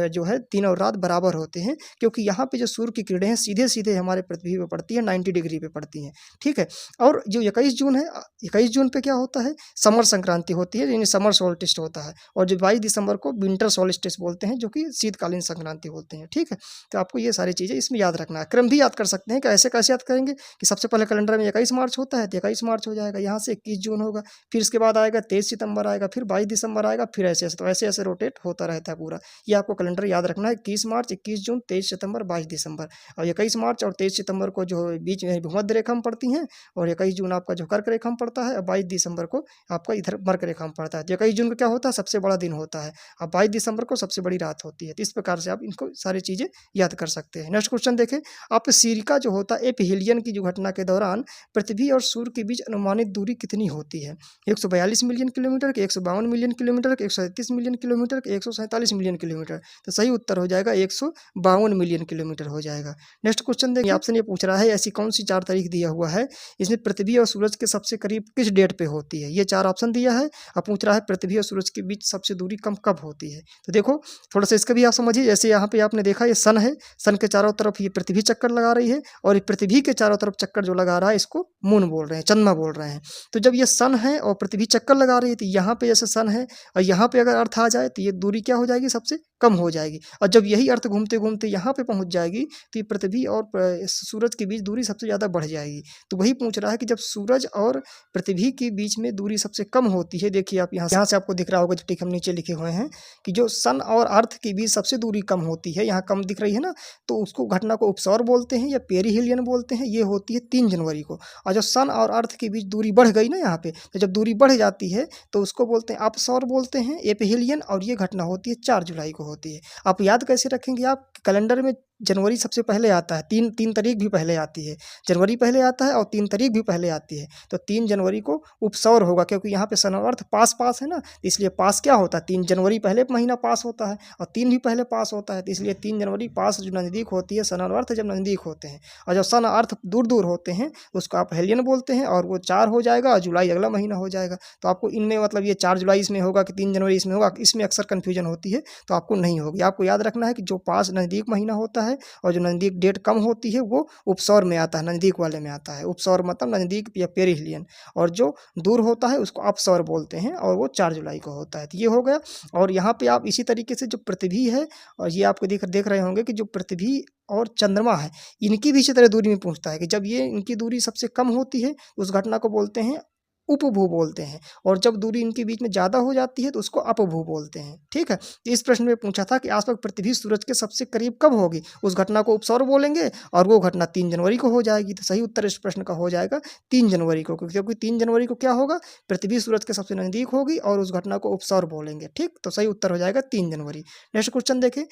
जो है दिन और रात बराबर होते हैं, क्योंकि यहाँ पे जो सूर्य की किरणें हैं सीधे सीधे हमारे पृथ्वी पे पड़ती है, 90 डिग्री पे पड़ती हैं। ठीक है। और जो 21 जून है, 21 जून पे क्या होता है, समर संक्रांति होती है, यानी समर सोल्स्टिस होता है। और जो 22 दिसंबर को विंटर सोल्स्टिस बोलते हैं, जो कि शीतकालीन संक्रांति बोलते हैं। ठीक है। तो आपको ये सारी चीज़ें इसमें याद रखना है। क्रम भी याद कर सकते हैं कि ऐसे कैसे याद करेंगे कि सबसे पहले कैलेंडर में 21 मार्च होता है, तो 21 मार्च हो जाएगा, यहाँ से 21 जून होगा, फिर इसके बाद आएगा 23 सितंबर आएगा, फिर 22 दिसंबर आएगा, फिर ऐसे ऐसे, तो ऐसे ऐसे रोटेट होता रहता है पूरा। ये आपको कैलेंडर याद रखना है, 21 मार्च, 21 जून, 23 सितंबर, 22 दिसंबर। और 21 मार्च और 23 सितंबर को जो बीच में भूमध्य रेखा में पड़ती हैं, और 21 जून आपका जो कर्क रेखा में पड़ता है, और 22 दिसंबर को आपका इधर मकर रेखा में पड़ता है। तो 21 जून को क्या होता है, सबसे बड़ा दिन होता है, और 22 दिसंबर को सबसे बड़ी रात होती है। तो इस प्रकार से आप इनको सारी चीज़ें याद कर सकते हैं। नेक्स्ट क्वेश्चन देखें, आप सिरिका जो होता है एपीहेलियन की जो घटना के दौरान पृथ्वी और सूर्य के बीच अनुमानित दूरी कितनी होती है? 142 मिलियन किलोमीटर, के 152 मिलियन किलोमीटर, के 137 मिलियन किलोमीटर, के 147 मिलियन किलोमीटर? तो सही उत्तर हो जाएगा 152 मिलियन किलोमीटर हो जाएगा। नेक्स्ट क्वेश्चन देखिए, ऑप्शन ये पूछ रहा है ऐसी कौन सी 4 तारीख दिया हुआ है इसमें पृथ्वी और सूरज के सबसे करीब किस डेट पे होती है? ये 4 ऑप्शन दिया है। अब पूछ रहा है पृथ्वी और सूरज के बीच सबसे दूरी कब होती है? तो देखो थोड़ा सा इसका भी आप समझिए। जैसे यहाँ पे आपने देखा ये सन है, सन के चारों तरफ ये पृथ्वी चक्कर लगा रही है, और ये पृथ्वी के चारों तरफ चक्कर जो लगा रहा है इसको मून बोल रहे हैं, चंद्रमा बोल रहे हैं। तो जब ये सन है और पृथ्वी चक्कर लगा रही है, तो यहाँ पे जैसे सन है और यहाँ पे अगर अर्थ आ जाए तो ये दूरी क्या हो जाएगी, सबसे कम हो जाएगी। और जब यही अर्थ घूमते घूमते यहाँ पे पहुँच जाएगी, तो ये पृथ्वी और सूरज के बीच दूरी सबसे ज़्यादा बढ़ जाएगी। तो वही पूछ रहा है कि जब सूरज और पृथ्वी के बीच में दूरी सबसे कम होती है, देखिए आप यहाँ से आपको दिख रहा होगा, जो टिक हम नीचे लिखे हुए हैं कि जो सन और अर्थ के बीच सबसे दूरी कम होती है, यहाँ कम दिख रही है ना, तो उसको घटना को उपसौर बोलते हैं या पेरिहेलियन बोलते हैं। ये होती है 3 जनवरी को। और जब सन और अर्थ के बीच दूरी बढ़ गई ना यहाँ पे, तो जब दूरी बढ़ जाती है तो उसको बोलते हैं अपसौर बोलते हैं, एपिहेलियन। और ये घटना होती है 4 जुलाई को होती है। आप याद कैसे रखेंगे, आप कैलेंडर में जनवरी सबसे पहले आता है, 3 तारीख भी पहले आती है, जनवरी पहले आता है और 3 तारीख भी पहले आती है। तो 3 जनवरी को उपसौर होगा, क्योंकि यहाँ पे सन और अर्थ पास पास है ना, इसलिए पास क्या होता है, 3 जनवरी पहले महीना पास होता है और 3 भी पहले पास होता है, तो इसलिए 3 जनवरी पास जो नज़दीक होती है, सन और अर्थ जब नज़दीक होते हैं। और जब सन और अर्थ दूर दूर होते हैं उसको आप हेलियन बोलते हैं, और वो 4 हो जाएगा और जुलाई अगला महीना हो जाएगा। तो आपको इनमें मतलब ये 4 जुलाई इसमें होगा कि 3 जनवरी इसमें होगा, इसमें अक्सर कन्फ्यूजन होती है, तो आपको नहीं होगी। आपको याद रखना है कि जो पास नज़दीक महीना होता है और जो नज़दीक डेट कम होती है वो उपसौर में आता है, नज़दीक वाले में आता है। उपसौर मतलब नज़दीक या पेरिहेलियन, और जो दूर होता है उसको अपसौर बोलते हैं, और वो 4 जुलाई को होता है। तो ये हो गया। और यहाँ पे आप इसी तरीके से जो पृथ्वी है, और ये आपको देख रहे होंगे कि जो पृथ्वी और चंद्रमा है, इनकी भी इसी तरह दूरी में पूछता है कि जब ये इनकी दूरी सबसे कम होती है उस घटना को बोलते हैं उपभू बोलते हैं, और जब दूरी इनके बीच में ज़्यादा हो जाती है तो उसको अपभू बोलते हैं। ठीक है। तो इस प्रश्न में पूछा था कि आसपास पृथ्वी सूरज के सबसे करीब कब होगी, उस घटना को उपसौर बोलेंगे, और वो घटना 3 जनवरी को हो जाएगी। तो सही उत्तर इस प्रश्न का हो जाएगा 3 जनवरी को, क्योंकि 3 जनवरी को क्या होगा, पृथ्वी सूरज के सबसे नज़दीक होगी और उस घटना को उपसौर बोलेंगे। ठीक। तो सही उत्तर हो जाएगा 3 जनवरी। नेक्स्ट क्वेश्चन देखें,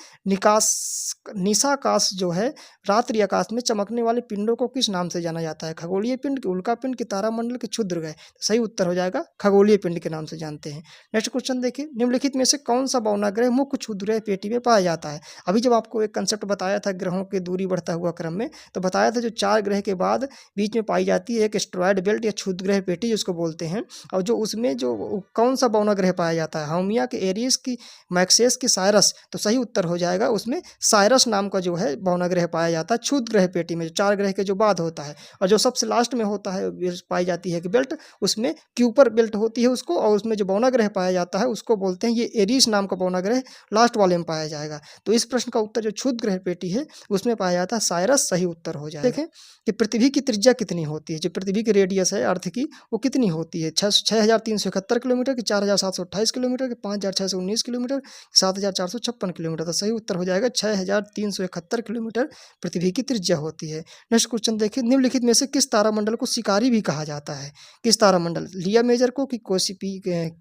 निशाकाश जो है रात्रि आकाश में चमकने वाले पिंडों को किस नाम से जाना जाता है? खगोलीय पिंड, कि उल्का पिंड, कि तारामंडल, के क्षुद्र ग्रह? सही उत्तर हो जाएगा खगोलीय पिंड के नाम से जानते हैं। नेक्स्ट क्वेश्चन देखिए, निम्नलिखित में से कौन सा बौना ग्रह मुख्य क्षुद्रग्रह पेटी में पाया जाता है। अभी जब आपको एक कंसेप्ट बताया था ग्रहों की दूरी बढ़ता हुआ क्रम में, तो बताया था जो 4 ग्रह के बाद बीच में पाई जाती है एक एस्टेरॉयड बेल्ट या क्षुद्रग्रह पेटी जिसको बोलते हैं, और जो उसमें जो कौन सा बौना ग्रह पाया जाता है, हाउमिया के, एरिस की, मैक्सेस की, साइरस। तो सही उत्तर हो जाएगा उसमें साइरस नाम का जो है बौना ग्रह पाया जाता है क्षुद्र ग्रह पेटी में, जो 4 ग्रह के जो बाद होता है। और जो सबसे लास्ट में होता है पाई जाती है कि बेल्ट, उसमें क्यूपर बेल्ट होती है उसको, और उसमें जो बौना ग्रह पाया जाता है उसको बोलते हैं, ये एरीस नाम का बौना ग्रह लास्ट वाले में पाया जाएगा। तो इस प्रश्न का उत्तर जो क्षुद्र ग्रह पेटी है उसमें पाया जाता है साइरस, सही उत्तर हो जाएगा। देखें कि पृथ्वी की त्रिज्या कितनी होती है, जो पृथ्वी की रेडियस है अर्थ की, वो कितनी होती है, 6371 किलोमीटर की, 4728 किलोमीटर की, 5619 किलोमीटर, 7456 किलोमीटर। तो सही उत्तर हो जाएगा 6371 किलोमीटर पृथ्वी की त्रिज्या होती है। नेक्स्ट क्वेश्चन देखिए, निम्नलिखित में से किस तारामंडल को शिकारी भी कहा जाता है। किस तारामंडल, लिया मेजर को, कि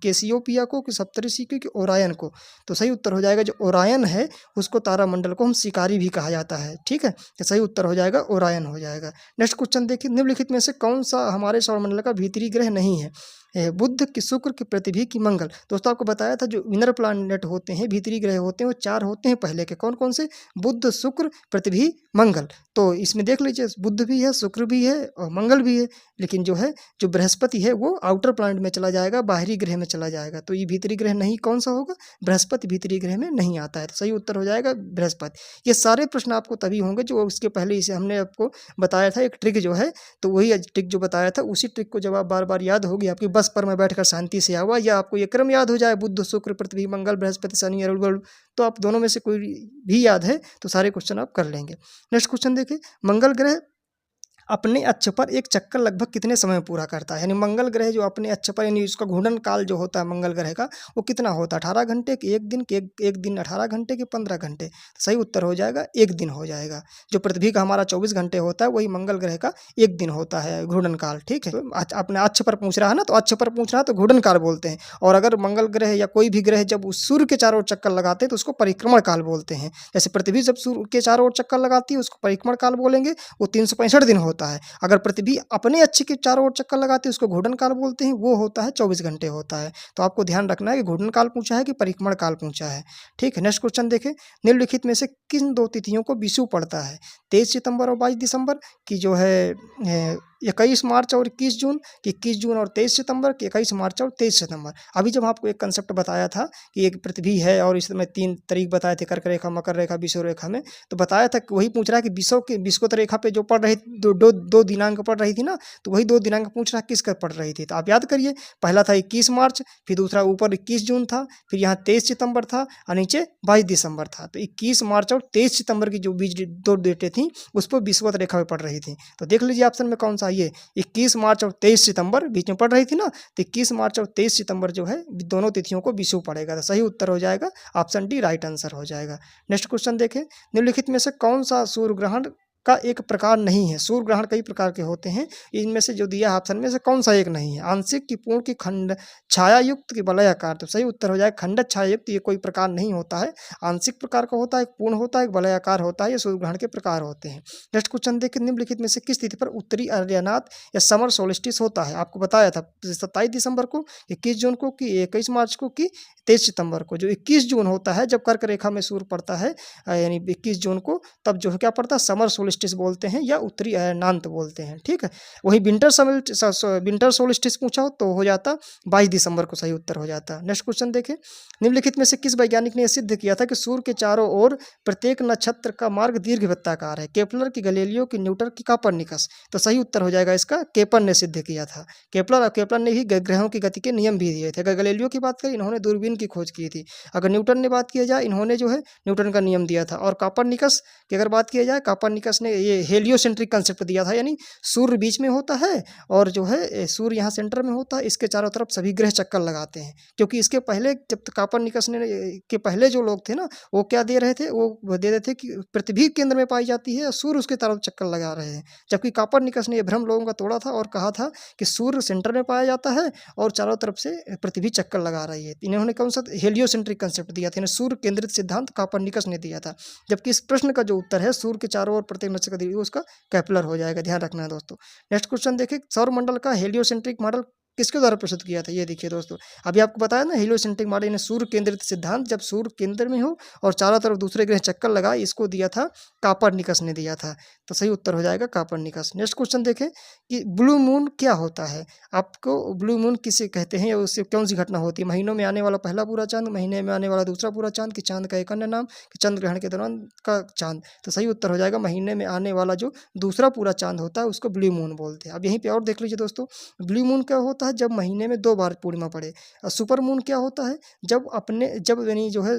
कैसियोपिया को, कि सप्तऋषि को, कि ओरायन को। तो सही उत्तर हो जाएगा जो ओरायन है उसको तारामंडल को हम शिकारी भी कहा जाता है। ठीक है, तो सही उत्तर हो जाएगा ओरायन हो जाएगा। नेक्स्ट क्वेश्चन देखिए, निम्नलिखित में से कौन सा हमारे सौरमंडल का भीतरी ग्रह नहीं है। बुध, की शुक्र, की पृथ्वी, की मंगल। दोस्तों आपको बताया था जो इनर प्लैनेट होते हैं, भीतरी ग्रह होते हैं, वो 4 होते हैं पहले के। कौन कौन से, बुध, शुक्र, पृथ्वी, मंगल। तो इसमें देख लीजिए बुध भी है, शुक्र भी है और मंगल भी है, लेकिन जो है जो बृहस्पति है वो आउटर प्लैनेट में चला जाएगा, बाहरी ग्रह में चला जाएगा। तो ये भीतरी ग्रह नहीं कौन सा होगा, बृहस्पति भीतरी ग्रह में नहीं आता है। तो सही उत्तर हो जाएगा बृहस्पति। ये सारे प्रश्न आपको तभी होंगे जो उसके पहले इसे हमने आपको बताया था एक ट्रिक जो है, तो वही ट्रिक जो बताया था उसी ट्रिक को जब आप बार बार याद होगी, आपकी बस पर में बैठकर शांति से आवा, या आपको ये क्रम याद हो जाए बुध, शुक्र, पृथ्वी, मंगल, बृहस्पति, शनि, गुरु, तो आप दोनों में से कोई भी याद है तो सारे क्वेश्चन आप कर लेंगे। नेक्स्ट क्वेश्चन देखिए, मंगल ग्रह अपने अक्ष पर एक चक्कर लगभग कितने समय में पूरा करता है। यानी मंगल ग्रह जो अपने अक्ष पर, यानी उसका घूर्णन काल जो होता है मंगल ग्रह का, वो कितना होता है, 18 घंटे के, एक दिन के, एक दिन 18 घंटे के, 15 घंटे। तो सही उत्तर हो जाएगा एक दिन हो जाएगा। जो पृथ्वी का हमारा 24 घंटे होता है वही मंगल ग्रह का एक दिन होता है घूर्णन काल। ठीक है, तो अपने अक्ष पर पूछ रहा है ना, तो अक्ष पर पूछ रहा है तो घूर्णन काल बोलते हैं। और अगर मंगल ग्रह या कोई भी ग्रह जब उस सूर्य के चारों ओर चक्कर लगाते हैं तो उसको परिक्रमण काल बोलते हैं। जैसे पृथ्वी जब सूर्य के चारों ओर चक्कर लगाती है उसको परिक्रमण काल बोलेंगे, वो 365 दिन होता है। अगर पृथ्वी अपने अक्ष के चारों ओर चक्कर लगाते हैं उसको घूर्णन काल बोलते हैं, वो होता है 24 घंटे होता है। तो आपको ध्यान रखना है कि घूर्णन काल पूछा है कि परिक्रमण काल पूछा है। ठीक है, नेक्स्ट क्वेश्चन देखें, निम्नलिखित में से किन 2 तिथियों को विषुव पड़ता है। 23 सितंबर और 22 दिसंबर की, जो है 21 मार्च और 21 जून की, 21 जून और 23 सितंबर की, 21 मार्च और 23 सितंबर। अभी जब आपको एक कंसेप्ट बताया था कि एक पृथ्वी है और इसमें 3 तारीख बताए थे, कर्क रेखा, मकर रेखा, विषुव रेखा में, तो बताया था कि वही पूछ रहा है कि विषुवत रेखा पे जो पड़ रही दो दिनांक पड़ रही थी ना, तो वही 2 दिनांक पूछ रहा किसका पड़ रही थी। तो आप याद करिए, पहला था 21 मार्च, फिर दूसरा ऊपर 21 जून था, फिर यहाँ 23 सितंबर था और नीचे 22 दिसंबर था। तो 21 मार्च और 23 सितंबर की जो बीच 2 डेटें थी उस पर विषुवत रेखा में पड़ रही थी। तो देख लीजिए ऑप्शन में कौन सा, ये 21 मार्च और 23 सितंबर बीच में पड़ रही थी ना, तो 21 मार्च और 23 सितंबर जो है दोनों तिथियों को विषुव पड़ेगा। तो सही उत्तर हो जाएगा ऑप्शन डी, राइट आंसर हो जाएगा। नेक्स्ट क्वेश्चन देखें, निम्नलिखित में से कौन सा सूर्य ग्रहण का एक प्रकार नहीं है। सूर्य ग्रहण कई प्रकार के होते हैं, इनमें से जो दिया ऑप्शन में से कौन सा एक नहीं है। आंशिक, की पूर्ण, की खंड छाया युक्त, की वलयाकार। तो सही उत्तर हो जाएगा खंड छाया युक्त, ये कोई प्रकार नहीं होता है। आंशिक प्रकार का होता है, पूर्ण होता है, एक वलयाकार होता है, ये सूर्य ग्रहण के प्रकार होते हैं। नेक्स्ट क्वेश्चन देखिए, निम्नलिखित में से किस तिथि पर उत्तरी आर्यनात या समर सोलिस्टिस होता है। आपको बताया था 27 दिसंबर को, 21 जून को, कि 21 मार्च को, कि 23 सितंबर को। जो 21 जून होता है जब कर्क रेखा में सूर्य पड़ता है, यानी 21 जून को, तब जो है क्या पड़ता है, समर सोलिस्टिस बोलते हैं या उत्तरी अयनांत बोलते हैं। ठीक है, वही विंटर सोलिस्टिस पूछा हो तो हो जाता 22 दिसंबर को, सही उत्तर हो जाता। नेक्स्ट क्वेश्चन देखें, निम्नलिखित में से किस वैज्ञानिक ने सिद्ध किया था कि सूर्य के चारों ओर प्रत्येक नक्षत्र का मार्ग दीर्घवृत्ताकार है। केपलर, की गैलीलियो, की न्यूटन, की कोपरनिकस। तो सही उत्तर हो जाएगा इसका केपलर ने सिद्ध किया था। केपलर ने ही ग्रहों की गति के नियम भी दिए थे। अगर गैलीलियो की बात करें, इन्होंने दूरबीन की खोज की थी। अगर न्यूटन ने बात किया जाए, इन्होंने जो है न्यूटन का नियम दिया था। और कोपरनिकस की अगर बात किया जाए, कोपरनिकस ने ये हेलियोसेंट्रिक कंसेप्ट दिया था, यानी सूर्य बीच में होता है और जो है सूर्य यहाँ सेंटर में होता है, इसके चारों तरफ सभी ग्रह चक्कर लगाते हैं। क्योंकि इसके पहले जब कोपरनिकस ने के पहले जो लोग थे ना, वो क्या दे रहे थे, वो दे रहे थे कि पृथ्वी केंद्र में पाई जाती है और सूर्य उसके चारों चक्कर लगा रहे हैं। जबकि कोपरनिकस ने ये भ्रम लोगों का तोड़ा था और कहा था कि सूर्य सेंटर में पाया जाता है और चारों तरफ से पृथ्वी चक्कर लगा रही है। इन्होंने कौन सा हेलियोसेंट्रिक कंसेप्ट दिया था, सूर्य केंद्रित सिद्धांत कोपरनिकस ने दिया था। जबकि इस प्रश्न का जो उत्तर है सूर्य के चारों ओर प्रत्येक नक्षत्र का उसका केपलर हो जाएगा, ध्यान रखना है दोस्तों। नेक्स्ट क्वेश्चन देखिए, सौर मंडल का हेलियोसेंट्रिक मॉडल किसके द्वारा प्रस्तुत किया था? ये देखिए दोस्तों, अभी आपको बताया ना हीलियोसेंट्रिक मॉडल यानी सूर्य केंद्रित सिद्धांत, जब सूर्य केंद्र में हो और चारों तरफ दूसरे ग्रह चक्कर लगाए, इसको दिया था कापरनिकस ने दिया था। तो सही उत्तर हो जाएगा कापरनिकस। नेक्स्ट क्वेश्चन देखें कि ब्लू मून क्या होता है? आपको ब्लू मून किसे कहते हैं या उससे कौन सी घटना होती है? महीनों में आने वाला पहला पूरा चांद, महीने में आने वाला दूसरा पूरा चांद, कि चांद का एक अन्य नाम, कि चंद्र ग्रहण के दौरान का चांद? तो सही उत्तर हो जाएगा महीने में आने वाला जो दूसरा पूरा चांद होता है उसको ब्लू मून बोलते हैं। अब यहीं पे और देख लीजिए दोस्तों, ब्लू मून क्या होता है? जब महीने में 2 बार पूर्णिमा पड़े। और सुपर मून क्या होता है? जब यानी जो है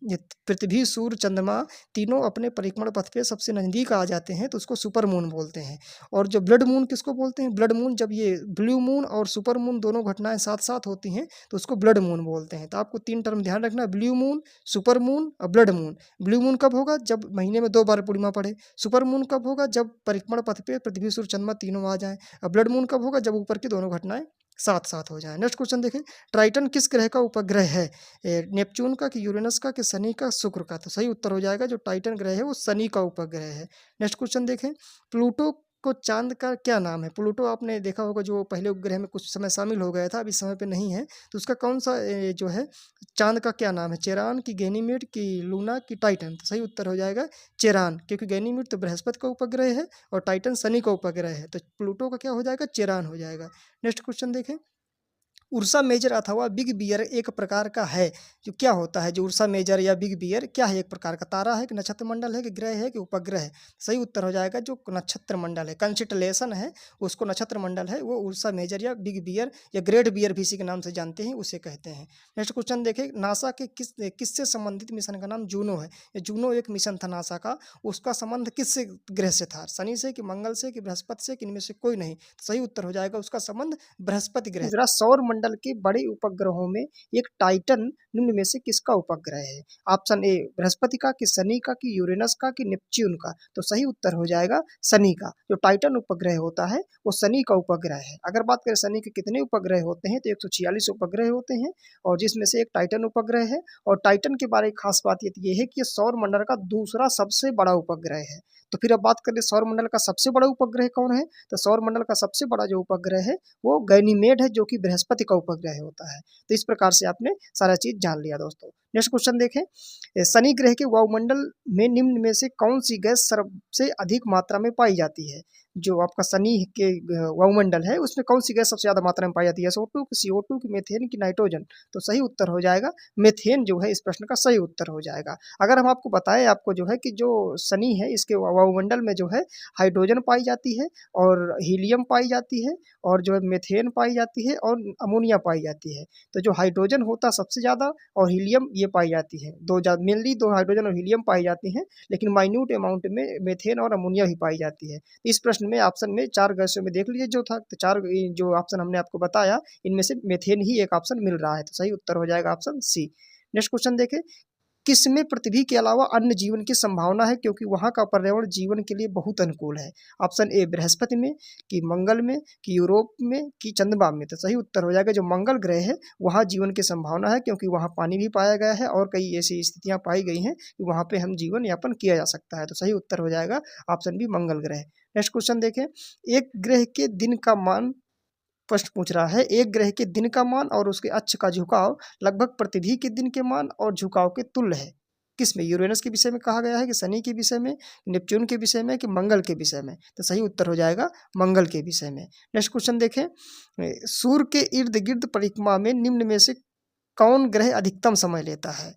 ये पृथ्वी, सूर्य, चंद्रमा तीनों अपने परिक्रमा पथ पे सबसे नज़दीक आ जाते हैं तो उसको सुपर मून बोलते हैं। और जो ब्लड मून किसको बोलते हैं? ब्लड मून, जब ये ब्लू मून और सुपर मून दोनों घटनाएं साथ-साथ होती हैं तो उसको ब्लड मून बोलते हैं। तो आपको 3 टर्म ध्यान रखना है, ब्लू मून, सुपर मून और ब्लड मून। ब्लू मून कब होगा? जब महीने में 2 बार पूर्णिमा पड़े। सुपर मून कब होगा? जब परिक्रमा पथ पे पृथ्वी, सूर्य, चंद्रमा तीनों आ जाएँ। और ब्लड मून कब होगा? जब ऊपर की दोनों घटनाएं साथ-साथ हो जाएँ। नेक्स्ट क्वेश्चन देखें, ट्राइटन किस ग्रह का उपग्रह है? नेपच्यून का, कि यूरेनस का, कि शनि का, शुक्र का? तो सही उत्तर हो जाएगा जो टाइटन ग्रह है वो शनि का उपग्रह है। नेक्स्ट क्वेश्चन देखें, प्लूटो को चांद का क्या नाम है? प्लूटो आपने देखा होगा जो पहले उपग्रह में कुछ समय शामिल हो गया था, अभी समय पे नहीं है, तो उसका कौन सा जो है चांद का क्या नाम है? चेरान, की गैनीमेड, की लूना, की टाइटन? तो सही उत्तर हो जाएगा चेरान, क्योंकि गैनीमेड तो बृहस्पति का उपग्रह है और टाइटन शनि का उपग्रह है, तो प्लूटो का क्या हो जाएगा? चेरान हो जाएगा। नेक्स्ट क्वेश्चन देखें, उर्सा मेजर अथवा बिग बियर एक प्रकार का है, जो क्या होता है? जो उर्सा मेजर या बिग बियर क्या है? एक प्रकार का तारा है, कि नक्षत्र मंडल है, कि ग्रह है, कि उपग्रह है? सही उत्तर हो जाएगा जो नक्षत्र मंडल है, कंस्टेलेशन है, उसको नक्षत्र मंडल है, वो उर्सा मेजर या बिग बियर या ग्रेट बियर भी इसी के नाम से जानते हैं, उसे कहते हैं। नेक्स्ट क्वेश्चन देखें, नासा के किससे संबंधित मिशन का नाम जूनो है? ये जूनो एक मिशन था नासा का, उसका संबंध किससे ग्रह से था? शनि से, कि मंगल से, कि बृहस्पति से, कि इनमें से कोई नहीं? तो सही उत्तर हो जाएगा उसका संबंध बृहस्पति ग्रह। जरा सौर मंडल के बड़े उपग्रहों में एक टाइटन निम्न में से किसका उपग्रह है? ऑप्शन ए बृहस्पति का, कि शनि का, कि यूरेनस का, कि नेपच्यून का? तो सही उत्तर हो जाएगा शनि का। जो टाइटन उपग्रह होता है वो शनि का उपग्रह है। अगर बात करें शनि के कितने उपग्रह होते हैं तो 146 उपग्रह होते हैं, और जिसमें से एक टाइटन उपग्रह है। और टाइटन के बारे में खास बात ये है कि ये सौर मंडल का दूसरा सबसे बड़ा उपग्रह है। तो फिर अब बात करें सौर मंडल का सबसे बड़ा उपग्रह कौन है? तो सौर मंडल का सबसे बड़ा जो उपग्रह है वो गैनीमेड है, जो कि बृहस्पति का उपग्रह होता है। तो इस प्रकार से आपने सारा चीज जान लिया दोस्तों। नेक्स्ट क्वेश्चन देखें, शनि ग्रह के वायुमंडल में निम्न में से कौन सी गैस सबसे अधिक मात्रा में पाई जाती है? जो आपका शनि के वायुमंडल है उसमें कौन सी गैस सबसे ज्यादा मात्रा में पाई जाती है? SO2, की CO2, की मीथेन, की नाइट्रोजन? तो सही उत्तर हो जाएगा मीथेन, जो है इस प्रश्न का सही उत्तर हो जाएगा। अगर हम आपको बताएं, आपको जो है कि जो शनि है इसके वायुमंडल में जो है हाइड्रोजन पाई जाती है, और हीलियम पाई जाती है, और जो है मीथेन पाई जाती है, और अमोनिया पाई जाती है। तो जो हाइड्रोजन होता है सबसे ज़्यादा, और हीलियम ये पाई जाती है, मेनली दो हाइड्रोजन और हीलियम पाई जाती हैं, लेकिन माइन्यूट अमाउंट में मीथेन और अमोनिया भी पाई जाती है। इस प्रश्न में ऑप्शन में 4 गैसों में देख लीजिए जो था, तो 4 जो ऑप्शन हमने आपको बताया इनमें से मीथेन ही एक ऑप्शन मिल रहा है, तो सही उत्तर हो जाएगा ऑप्शन सी। नेक्स्ट क्वेश्चन देखें, किसमें पृथ्वी के अलावा अन्य जीवन की संभावना है क्योंकि वहाँ का पर्यावरण जीवन के लिए बहुत अनुकूल है? ऑप्शन ए बृहस्पति में, कि मंगल में, कि यूरोप में, कि चंद्रमा में? तो सही उत्तर हो जाएगा जो मंगल ग्रह है वहाँ जीवन की संभावना है, क्योंकि वहाँ पानी भी पाया गया है और कई ऐसी स्थितियाँ पाई गई हैं कि वहाँ पे हम जीवन यापन किया जा सकता है। तो सही उत्तर हो जाएगा ऑप्शन बी मंगल ग्रह। नेक्स्ट क्वेश्चन देखें, एक ग्रह के दिन का मान प्रश्न पूछ रहा है, एक ग्रह के दिन का मान और उसके अक्ष का झुकाव लगभग पृथ्वी के दिन के मान और झुकाव के तुल्य है। किसमें? यूरेनस के विषय में कहा गया है, कि शनि के विषय में, नेपच्यून के विषय में, कि मंगल के विषय में? तो सही उत्तर हो जाएगा मंगल के विषय में। नेक्स्ट क्वेश्चन देखें, सूर्य के इर्द गिर्द परिक्रमा में निम्न में से कौन ग्रह अधिकतम समय लेता है?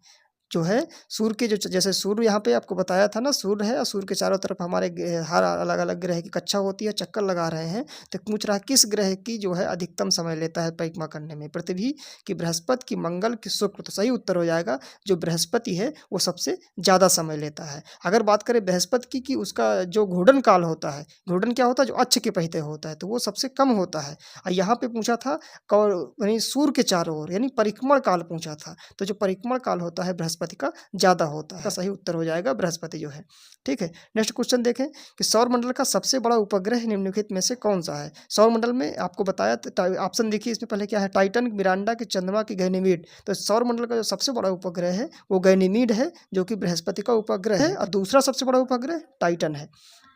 जो है सूर्य के जो जैसे सूर्य यहाँ पे आपको बताया था ना, सूर्य है और सूर्य के चारों तरफ हमारे हर अलग-अलग ग्रह की कक्षा होती है, चक्कर लगा रहे हैं। तो पूछ रहा है किस ग्रह की जो है अधिकतम समय लेता है परिक्रमा करने में? पृथ्वी, की बृहस्पति, की मंगल, की शुक्र? तो सही उत्तर हो जाएगा जो बृहस्पति है वो सबसे ज़्यादा समय लेता है। अगर बात करें बृहस्पति की, कि उसका जो घूर्णन काल होता है, घूर्णन क्या होता है? जो अक्ष के पहिते होता है, तो वो सबसे कम होता है। और यहाँ पे पूछा था यानी सूर्य के चारों ओर यानी परिक्रमण काल पूछा था, तो जो परिक्रमण काल होता है बृहस्पति का ज़्यादा होता है। का सही उत्तर हो जाएगा बृहस्पति जो है। ठीक है, नेक्स्ट क्वेश्चन देखें कि सौर मंडल का सबसे बड़ा उपग्रह निम्नलिखित में से कौन सा है? सौर मंडल में आपको बताया ऑप्शन देखिए, इसमें पहले क्या है? टाइटन, मिरांडा, की चंद्रमा, की गैनीमीड? तो सौर मंडल का जो सबसे बड़ा उपग्रह है वो गैनीमीड है, जो कि बृहस्पति का उपग्रह है, और दूसरा सबसे बड़ा उपग्रह टाइटन है।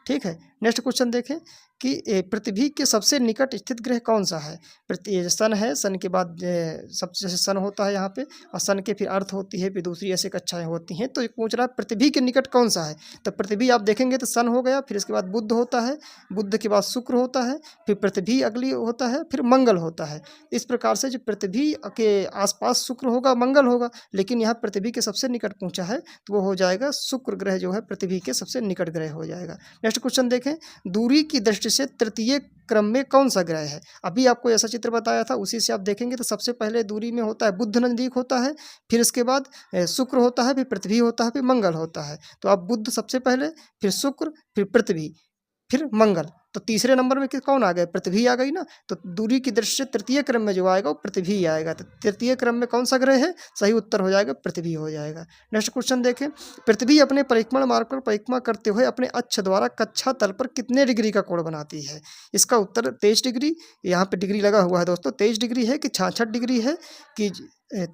ठीक है, नेक्स्ट क्वेश्चन देखें कि पृथ्वी के सबसे निकट स्थित ग्रह कौन सा है। ये सन है, सन के बाद सबसे जैसे सन होता है यहाँ पे, और सन के फिर अर्थ होती है, फिर दूसरी ऐसे कक्षाएं होती हैं। तो ये पूछ रहा है पृथ्वी के निकट कौन सा है। तो पृथ्वी आप देखेंगे तो सन हो गया, फिर इसके बाद बुध होता है, बुध के बाद शुक्र होता है, फिर पृथ्वी अगली होता है, फिर मंगल होता है। इस प्रकार से जो पृथ्वी के आसपास शुक्र होगा, मंगल होगा, लेकिन यहाँ पृथ्वी के सबसे निकट पूछा है तो वो हो जाएगा शुक्र ग्रह जो है पृथ्वी के सबसे निकट ग्रह हो जाएगा। नेक्स्ट क्वेश्चन देखें, दूरी की दृष्टि से तृतीय क्रम में कौन सा ग्रह है। अभी आपको ऐसा चित्र बताया था, उसी से आप देखेंगे तो सबसे पहले दूरी में होता है बुध नजदीक होता है, फिर इसके बाद शुक्र होता है, फिर पृथ्वी होता है, फिर मंगल होता है। तो आप बुध सबसे पहले, फिर शुक्र, फिर पृथ्वी, फिर मंगल। तो तीसरे नंबर में कौन आ गया, पृथ्वी आ गई ना। तो दूरी की दृष्टि से तृतीय क्रम में जो आएगा वो पृथ्वी आएगा। तो तृतीय क्रम में कौन सा ग्रह है, सही उत्तर हो जाएगा पृथ्वी हो जाएगा। नेक्स्ट क्वेश्चन देखें, पृथ्वी अपने परिक्रमण मार्ग पर परिक्रमा करते हुए अपने अक्ष द्वारा कक्षा तल पर कितने डिग्री का कोण बनाती है। इसका उत्तर 23 डिग्री, यहाँ पे डिग्री लगा हुआ है दोस्तों, 23 डिग्री है कि 66 डिग्री है कि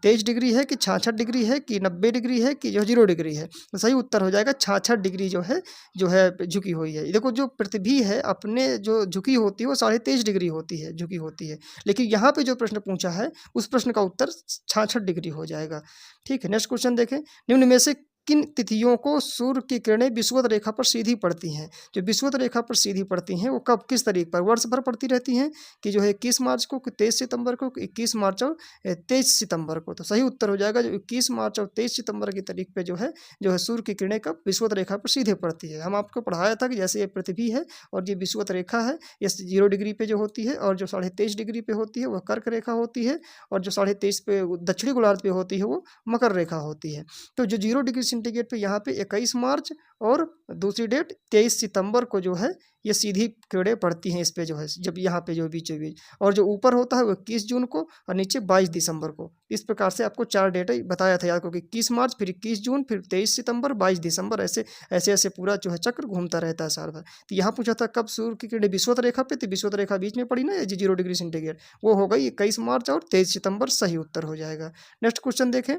23 डिग्री है कि 66 डिग्री है कि 90 डिग्री है कि जो 0 डिग्री है। तो सही उत्तर हो जाएगा 66 डिग्री जो है झुकी हुई है। देखो जो पृथ्वी है अपने जो झुकी होती है वो 23.5 डिग्री होती है, झुकी होती है, लेकिन यहाँ पे जो प्रश्न पूछा है उस प्रश्न का उत्तर 66 डिग्री हो जाएगा। ठीक है, नेक्स्ट क्वेश्चन देखें, निम्न में से किन तिथियों को सूर्य की किरणें विषुवत रेखा पर सीधी पड़ती हैं। जो विषुवत रेखा पर सीधी पड़ती हैं वो कब, किस तारीख पर, वर्ष भर पड़ती रहती हैं कि जो है 21 मार्च को, 23 सितंबर को, 21 मार्च और 23 सितंबर को। तो सही उत्तर हो जाएगा जो 21 मार्च और 23 सितंबर की तारीख पे जो है सूर्य की किरणें कब विषुवत रेखा पर सीधे पड़ती है। हम आपको पढ़ाया था कि जैसे ये पृथ्वी है और ये विषुवत रेखा है, ये 0 डिग्री पे जो होती है, और जो 23.5 डिग्री पे होती है वह कर्क रेखा होती है, और जो 23.5 पे दक्षिणी गोलार्ध पे होती है वो मकर रेखा होती है। तो जो 0 डिग्री सेंटीग्रेड पे यहाँ पे 21 मार्च और दूसरी डेट 23 सितंबर को जो है ये सीधी किरणें पड़ती हैं इस पे जो है, जब यहाँ पे जो बीचों बीच, और जो ऊपर होता है वो 21 जून को और नीचे 22 दिसंबर को। इस प्रकार से आपको 4 डेट बताया था याद को कि 21 मार्च, फिर 21 जून, फिर 23 सितंबर, 22 दिसंबर, ऐसे ऐसे ऐसे पूरा जो है चक्र घूमता रहता है साल भर। तो यहाँ पूछा था कब सूर्य की किरणें विषुवत रेखा पे, तो विषुवत रेखा बीच में पड़ी ना 0 डिग्री सेंटीग्रेड, वो हो गई 21 मार्च और 23 सितंबर, सही उत्तर हो जाएगा। नेक्स्ट क्वेश्चन देखें,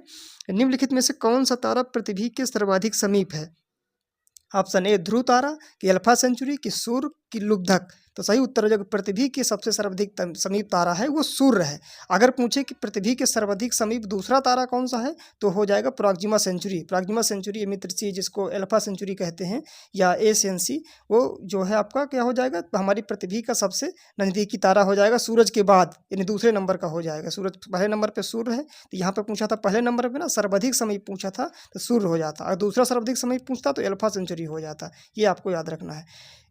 निम्नलिखित में से कौन सा तारा पृथ्वी के सर्वाधिक समीप है। ऑप्शन ए ध्रुव तारा, कि अल्फा सेंचुरी, कि सूर्य, कि लुब्धक। तो सही उत्तर हो जाएगा पृथ्वी के सबसे सर्वाधिक समीप तारा है वो सूर्य है। अगर पूछे कि पृथ्वी के सर्वाधिक समीप दूसरा तारा कौन सा है तो हो जाएगा प्रॉक्सिमा सेंचुरी। प्रॉक्सिमा सेंचुरी मित्र सी जिसको अल्फा सेंचुरी कहते हैं या एसेंसी, वो जो है आपका क्या हो जाएगा, हमारी पृथ्वी का सबसे नज़दीकी तारा हो जाएगा सूरज के बाद, यानी दूसरे नंबर का हो जाएगा। सूरज पहले नंबर पर सूर्य है, तो यहाँ पर पूछा था पहले नंबर पर ना सर्वाधिक समीप पूछा था तो सूर्य हो जाता, और दूसरा सर्वाधिक समीप पूछता तो अल्फा सेंचुरी हो जाता। ये आपको याद रखना है।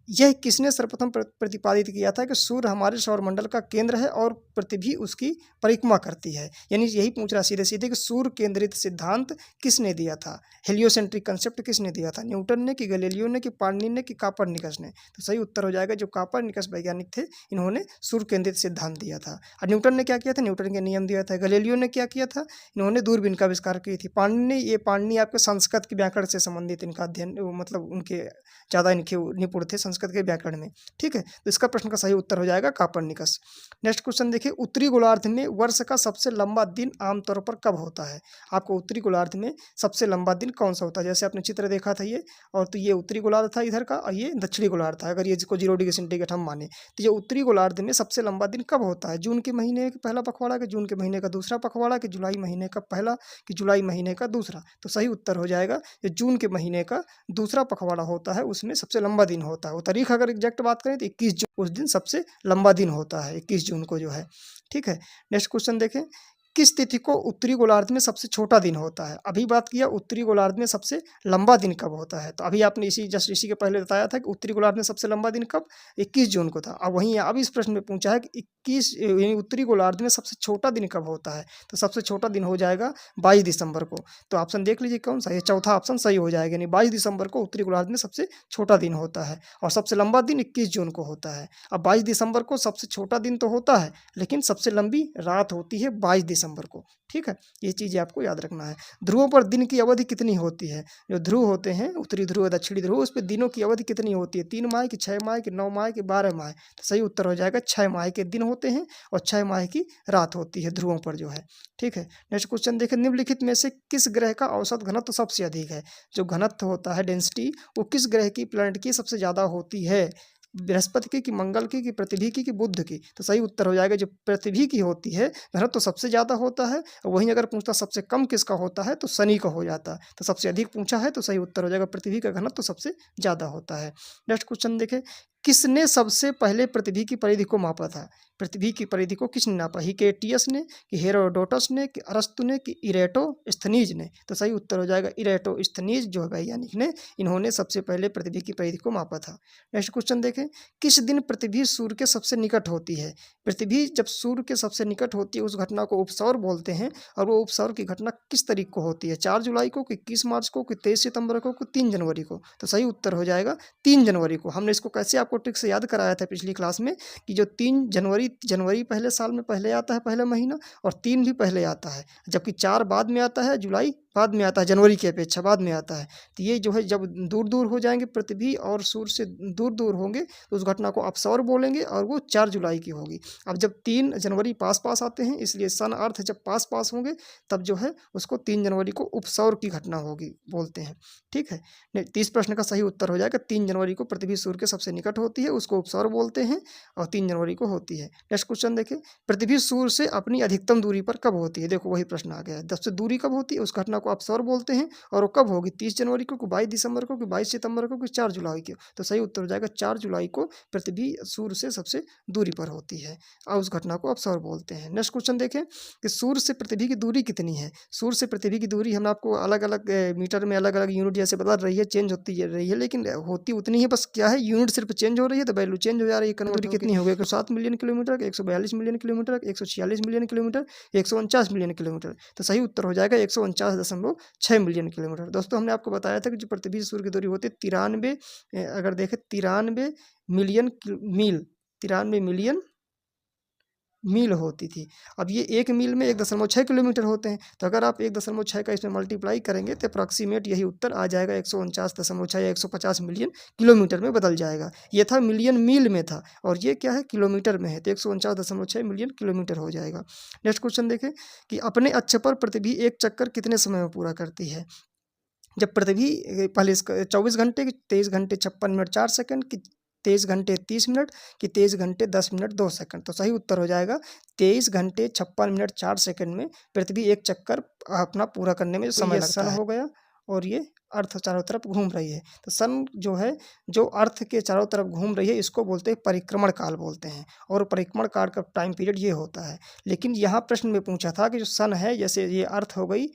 यह किसने सर्वप्रथम प्रतिपादित किया था कि सूर्य हमारे सौरमंडल का केंद्र है और पृथ्वी उसकी परिक्रमा करती है। यानी यही पूछ रहा सीधे सीधे कि सूर्य केंद्रित सिद्धांत किसने दिया था, हेलियोसेंट्रिक कंसेप्ट किसने दिया था, न्यूटन ने, कि गैलीलियो ने, कि पाणिनि ने, कि कोपरनिकस ने। तो सही उत्तर हो जाएगा जो कोपरनिकस वैज्ञानिक थे, इन्होंने सूर्य केंद्रित सिद्धांत दिया था। और न्यूटन ने क्या किया था, न्यूटन के नियम दिया था। गैलीलियो ने क्या किया था, इन्होंने दूरबीन का आविष्कार की थी। पाणिनि आपके संस्कृत के व्याकरण से संबंधित इनका अध्ययन, मतलब उनके ज़्यादा इनके निपुण थे संस्कृत के व्याकरण में। ठीक है, तो इसका प्रश्न का सही उत्तर हो जाएगा कोपरनिकस। नेक्स्ट क्वेश्चन देखिए, उत्तरी गोलार्ध में वर्ष का सबसे लंबा दिन आमतौर पर कब होता है। आपको उत्तरी गोलार्ध में सबसे लंबा दिन कौन सा होता है, जैसे आपने चित्र देखा था ये, और तो ये उत्तरी गोलार्ध था इधर का, और ये दक्षिणी गोलार्ध था। अगर ये जिसको 0 डिग्री सेंटीग्रेड हम माने तो ये उत्तरी गोलार्ध में सबसे लंबा दिन कब होता है, जून के महीने का पहला पखवाड़ा, कि जून के महीने का दूसरा पखवाड़ा, कि जुलाई महीने का पहला, कि जुलाई महीने का दूसरा। तो सही उत्तर हो जाएगा जो जून के महीने का दूसरा पखवाड़ा होता है उसमें सबसे लंबा दिन होता है। वो तारीख अगर एग्जैक्ट बात करें तो 21 जून, उस दिन सबसे लंबा दिन होता है 21 जून को जो है। ठीक है, नेक्स्ट क्वेश्चन देखें, किस तिथि को उत्तरी गोलार्ध में सबसे छोटा दिन होता है। अभी बात किया उत्तरी गोलार्ध में सबसे लंबा दिन कब होता है, तो अभी आपने इसी के पहले बताया था कि उत्तरी गोलार्ध में सबसे लंबा दिन कब 21 जून को था। अब वहीं अब इस प्रश्न में पूछा है कि 21 यानी उत्तरी गोलार्ध में सबसे छोटा दिन कब होता है, तो सबसे छोटा दिन हो जाएगा 22 दिसंबर को। तो ऑप्शन देख लीजिए कौन सा, ये चौथा ऑप्शन सही हो जाएगा, यानी 22 दिसंबर को उत्तरी गोलार्ध में सबसे छोटा दिन होता है, और सबसे लंबा दिन 21 जून को होता है। अब 22 दिसंबर को सबसे छोटा दिन तो होता है, लेकिन सबसे लंबी रात होती है 22 दिसंबर को। ठीक है, ये चीज़ें आपको याद रखना है। ध्रुवों पर दिन की अवधि कितनी होती है, जो ध्रुव होते हैं उत्तरी ध्रुव दक्षिणी ध्रुव, उस पर दिनों की अवधि कितनी होती है, 3 माह की, 6 माह की, 9 माह की, 12 माह। तो सही उत्तर हो जाएगा 6 माह के दिन होते हैं और 6 माह की रात होती है ध्रुवों पर जो है। ठीक है, नेक्स्ट क्वेश्चन देखें, निम्नलिखित में से किस ग्रह का औसत घनत्व सबसे अधिक है। जो घनत्व होता है डेंसिटी, वो किस ग्रह की प्लैनेट की सबसे ज़्यादा होती है। बृहस्पति की, मंगल की, पृथ्वी की, बुध की? तो सही उत्तर हो जाएगा जो पृथ्वी की होती है घनत्व तो सबसे ज़्यादा होता है। और वहीं अगर पूछता सबसे कम किसका होता है तो शनि का हो जाता है। तो सबसे अधिक पूछा है तो सही उत्तर हो जाएगा पृथ्वी का घनत्व तो सबसे ज़्यादा होता है। नेक्स्ट क्वेश्चन देखें, किसने सबसे पहले पृथ्वी की परिधि को मापा था? पृथ्वी की परिधि को किसने नापा? हिकेटियस ने, कि हेरोडोटस ने, कि अरस्तु ने, कि इरेटोस्थनीज ने? तो सही उत्तर हो जाएगा इरेटोस्थनीज जो है वैज्ञानिक ने, इन्होंने सबसे पहले पृथ्वी की परिधि को मापा था। नेक्स्ट क्वेश्चन देखें, किस दिन पृथ्वी सूर्य के सबसे निकट होती है? पृथ्वी जब सूर्य के सबसे निकट होती है उस घटना को उपसौर बोलते हैं। और वो उपसौर की घटना किस तारीख को होती है? 4 जुलाई को, कि 21 मार्च को, कि 23 सितंबर को, कि 3 जनवरी को? तो सही उत्तर हो जाएगा 3 जनवरी को। हमने इसको कैसे आपको ट्रिक से याद कराया था पिछली क्लास में, कि जो 3 जनवरी, जनवरी पहले साल में पहले आता है, पहला महीना, और 3 भी पहले आता है, जबकि 4 बाद में आता है, जुलाई बाद में आता है, जनवरी की अपेक्षा बाद में आता है। तो ये जो है जब दूर दूर हो जाएंगे, पृथ्वी और सूर्य से दूर दूर होंगे, तो उस घटना को अपसौर बोलेंगे और वो 4 जुलाई की होगी। अब जब 3 जनवरी पास पास आते हैं, इसलिए सन अर्थ जब पास पास होंगे तब जो है उसको 3 जनवरी को उपसौर की घटना होगी बोलते हैं। ठीक है, 30 प्रश्न का सही उत्तर हो जाएगा 3 जनवरी को पृथ्वी सूर्य के सबसे निकट होती है, उसको उपसौर बोलते हैं, और 3 जनवरी को होती है। नेक्स्ट क्वेश्चन देखिए, पृथ्वी सूर्य से अपनी अधिकतम दूरी पर कब होती है? देखो वही प्रश्न आ गया है, सबसे दूरी कब होती है उस घटना को अपसौर बोलते हैं, और वो कब होगी? 30 जनवरी को, 22 दिसंबर को, 22 सितंबर को, 4 जुलाई को? तो सही उत्तर हो जाएगा 4 जुलाई को पृथ्वी सूर्य से सबसे दूरी पर होती है और उस घटना को अपसौर बोलते हैं। नेक्स्ट क्वेश्चन देखें कि सूर्य से पृथ्वी की दूरी कितनी है? सूर्य से पृथ्वी की दूरी हम आपको अलग अलग मीटर में अलग अलग यूनिट जैसे बदल रही है, चेंज होती रही है, लेकिन होती उतनी ही, बस क्या है यूनिट सिर्फ चेंज हो रही है, तो वैल्यू चेंज हो जा रही है। दूरी कितनी हो गई? 107 million kilometre, 142 million kilometre, 146 million kilometre, 149 million kilometre? तो सही उत्तर हो जाएगा 149.6 मिलियन किलोमीटर। दोस्तों हमने आपको बताया था कि जो पृथ्वी से सूर्य की दूरी होती है 93, अगर देखें 93 मिलियन मील, 93 मिलियन मील होती थी। अब ये 1 मील में 1.6 किलोमीटर होते हैं, तो अगर आप 1.6 का इसमें मल्टीप्लाई करेंगे तो अप्रॉक्सीमेट यही उत्तर आ जाएगा 149.6 या 150 मिलियन किलोमीटर में बदल जाएगा। ये था मिलियन मील में था, और ये क्या है किलोमीटर में है, तो 149.6 मिलियन किलोमीटर हो जाएगा। नेक्स्ट क्वेश्चन देखें कि अपने अक्ष पर पृथ्वी एक चक्कर कितने समय में पूरा करती है? जब पृथ्वी पहले इसका 24 घंटे, 23 घंटे 56 मिनट 4 सेकंड, कि 23 घंटे 30 मिनट, कि 23 घंटे 10 मिनट 2 सेकंड? तो सही उत्तर हो जाएगा 23 घंटे 56 मिनट 4 सेकंड में पृथ्वी एक चक्कर अपना पूरा करने में समय लगता है। सन हो गया और ये अर्थ चारों तरफ घूम रही है। तो सन जो है, जो अर्थ के चारों तरफ घूम रही है, इसको बोलते हैं परिक्रमण काल बोलते हैं, और परिक्रमण काल का टाइम पीरियड ये होता है। लेकिन यहाँ प्रश्न में पूछा था कि जो सन है, जैसे ये अर्थ हो गई,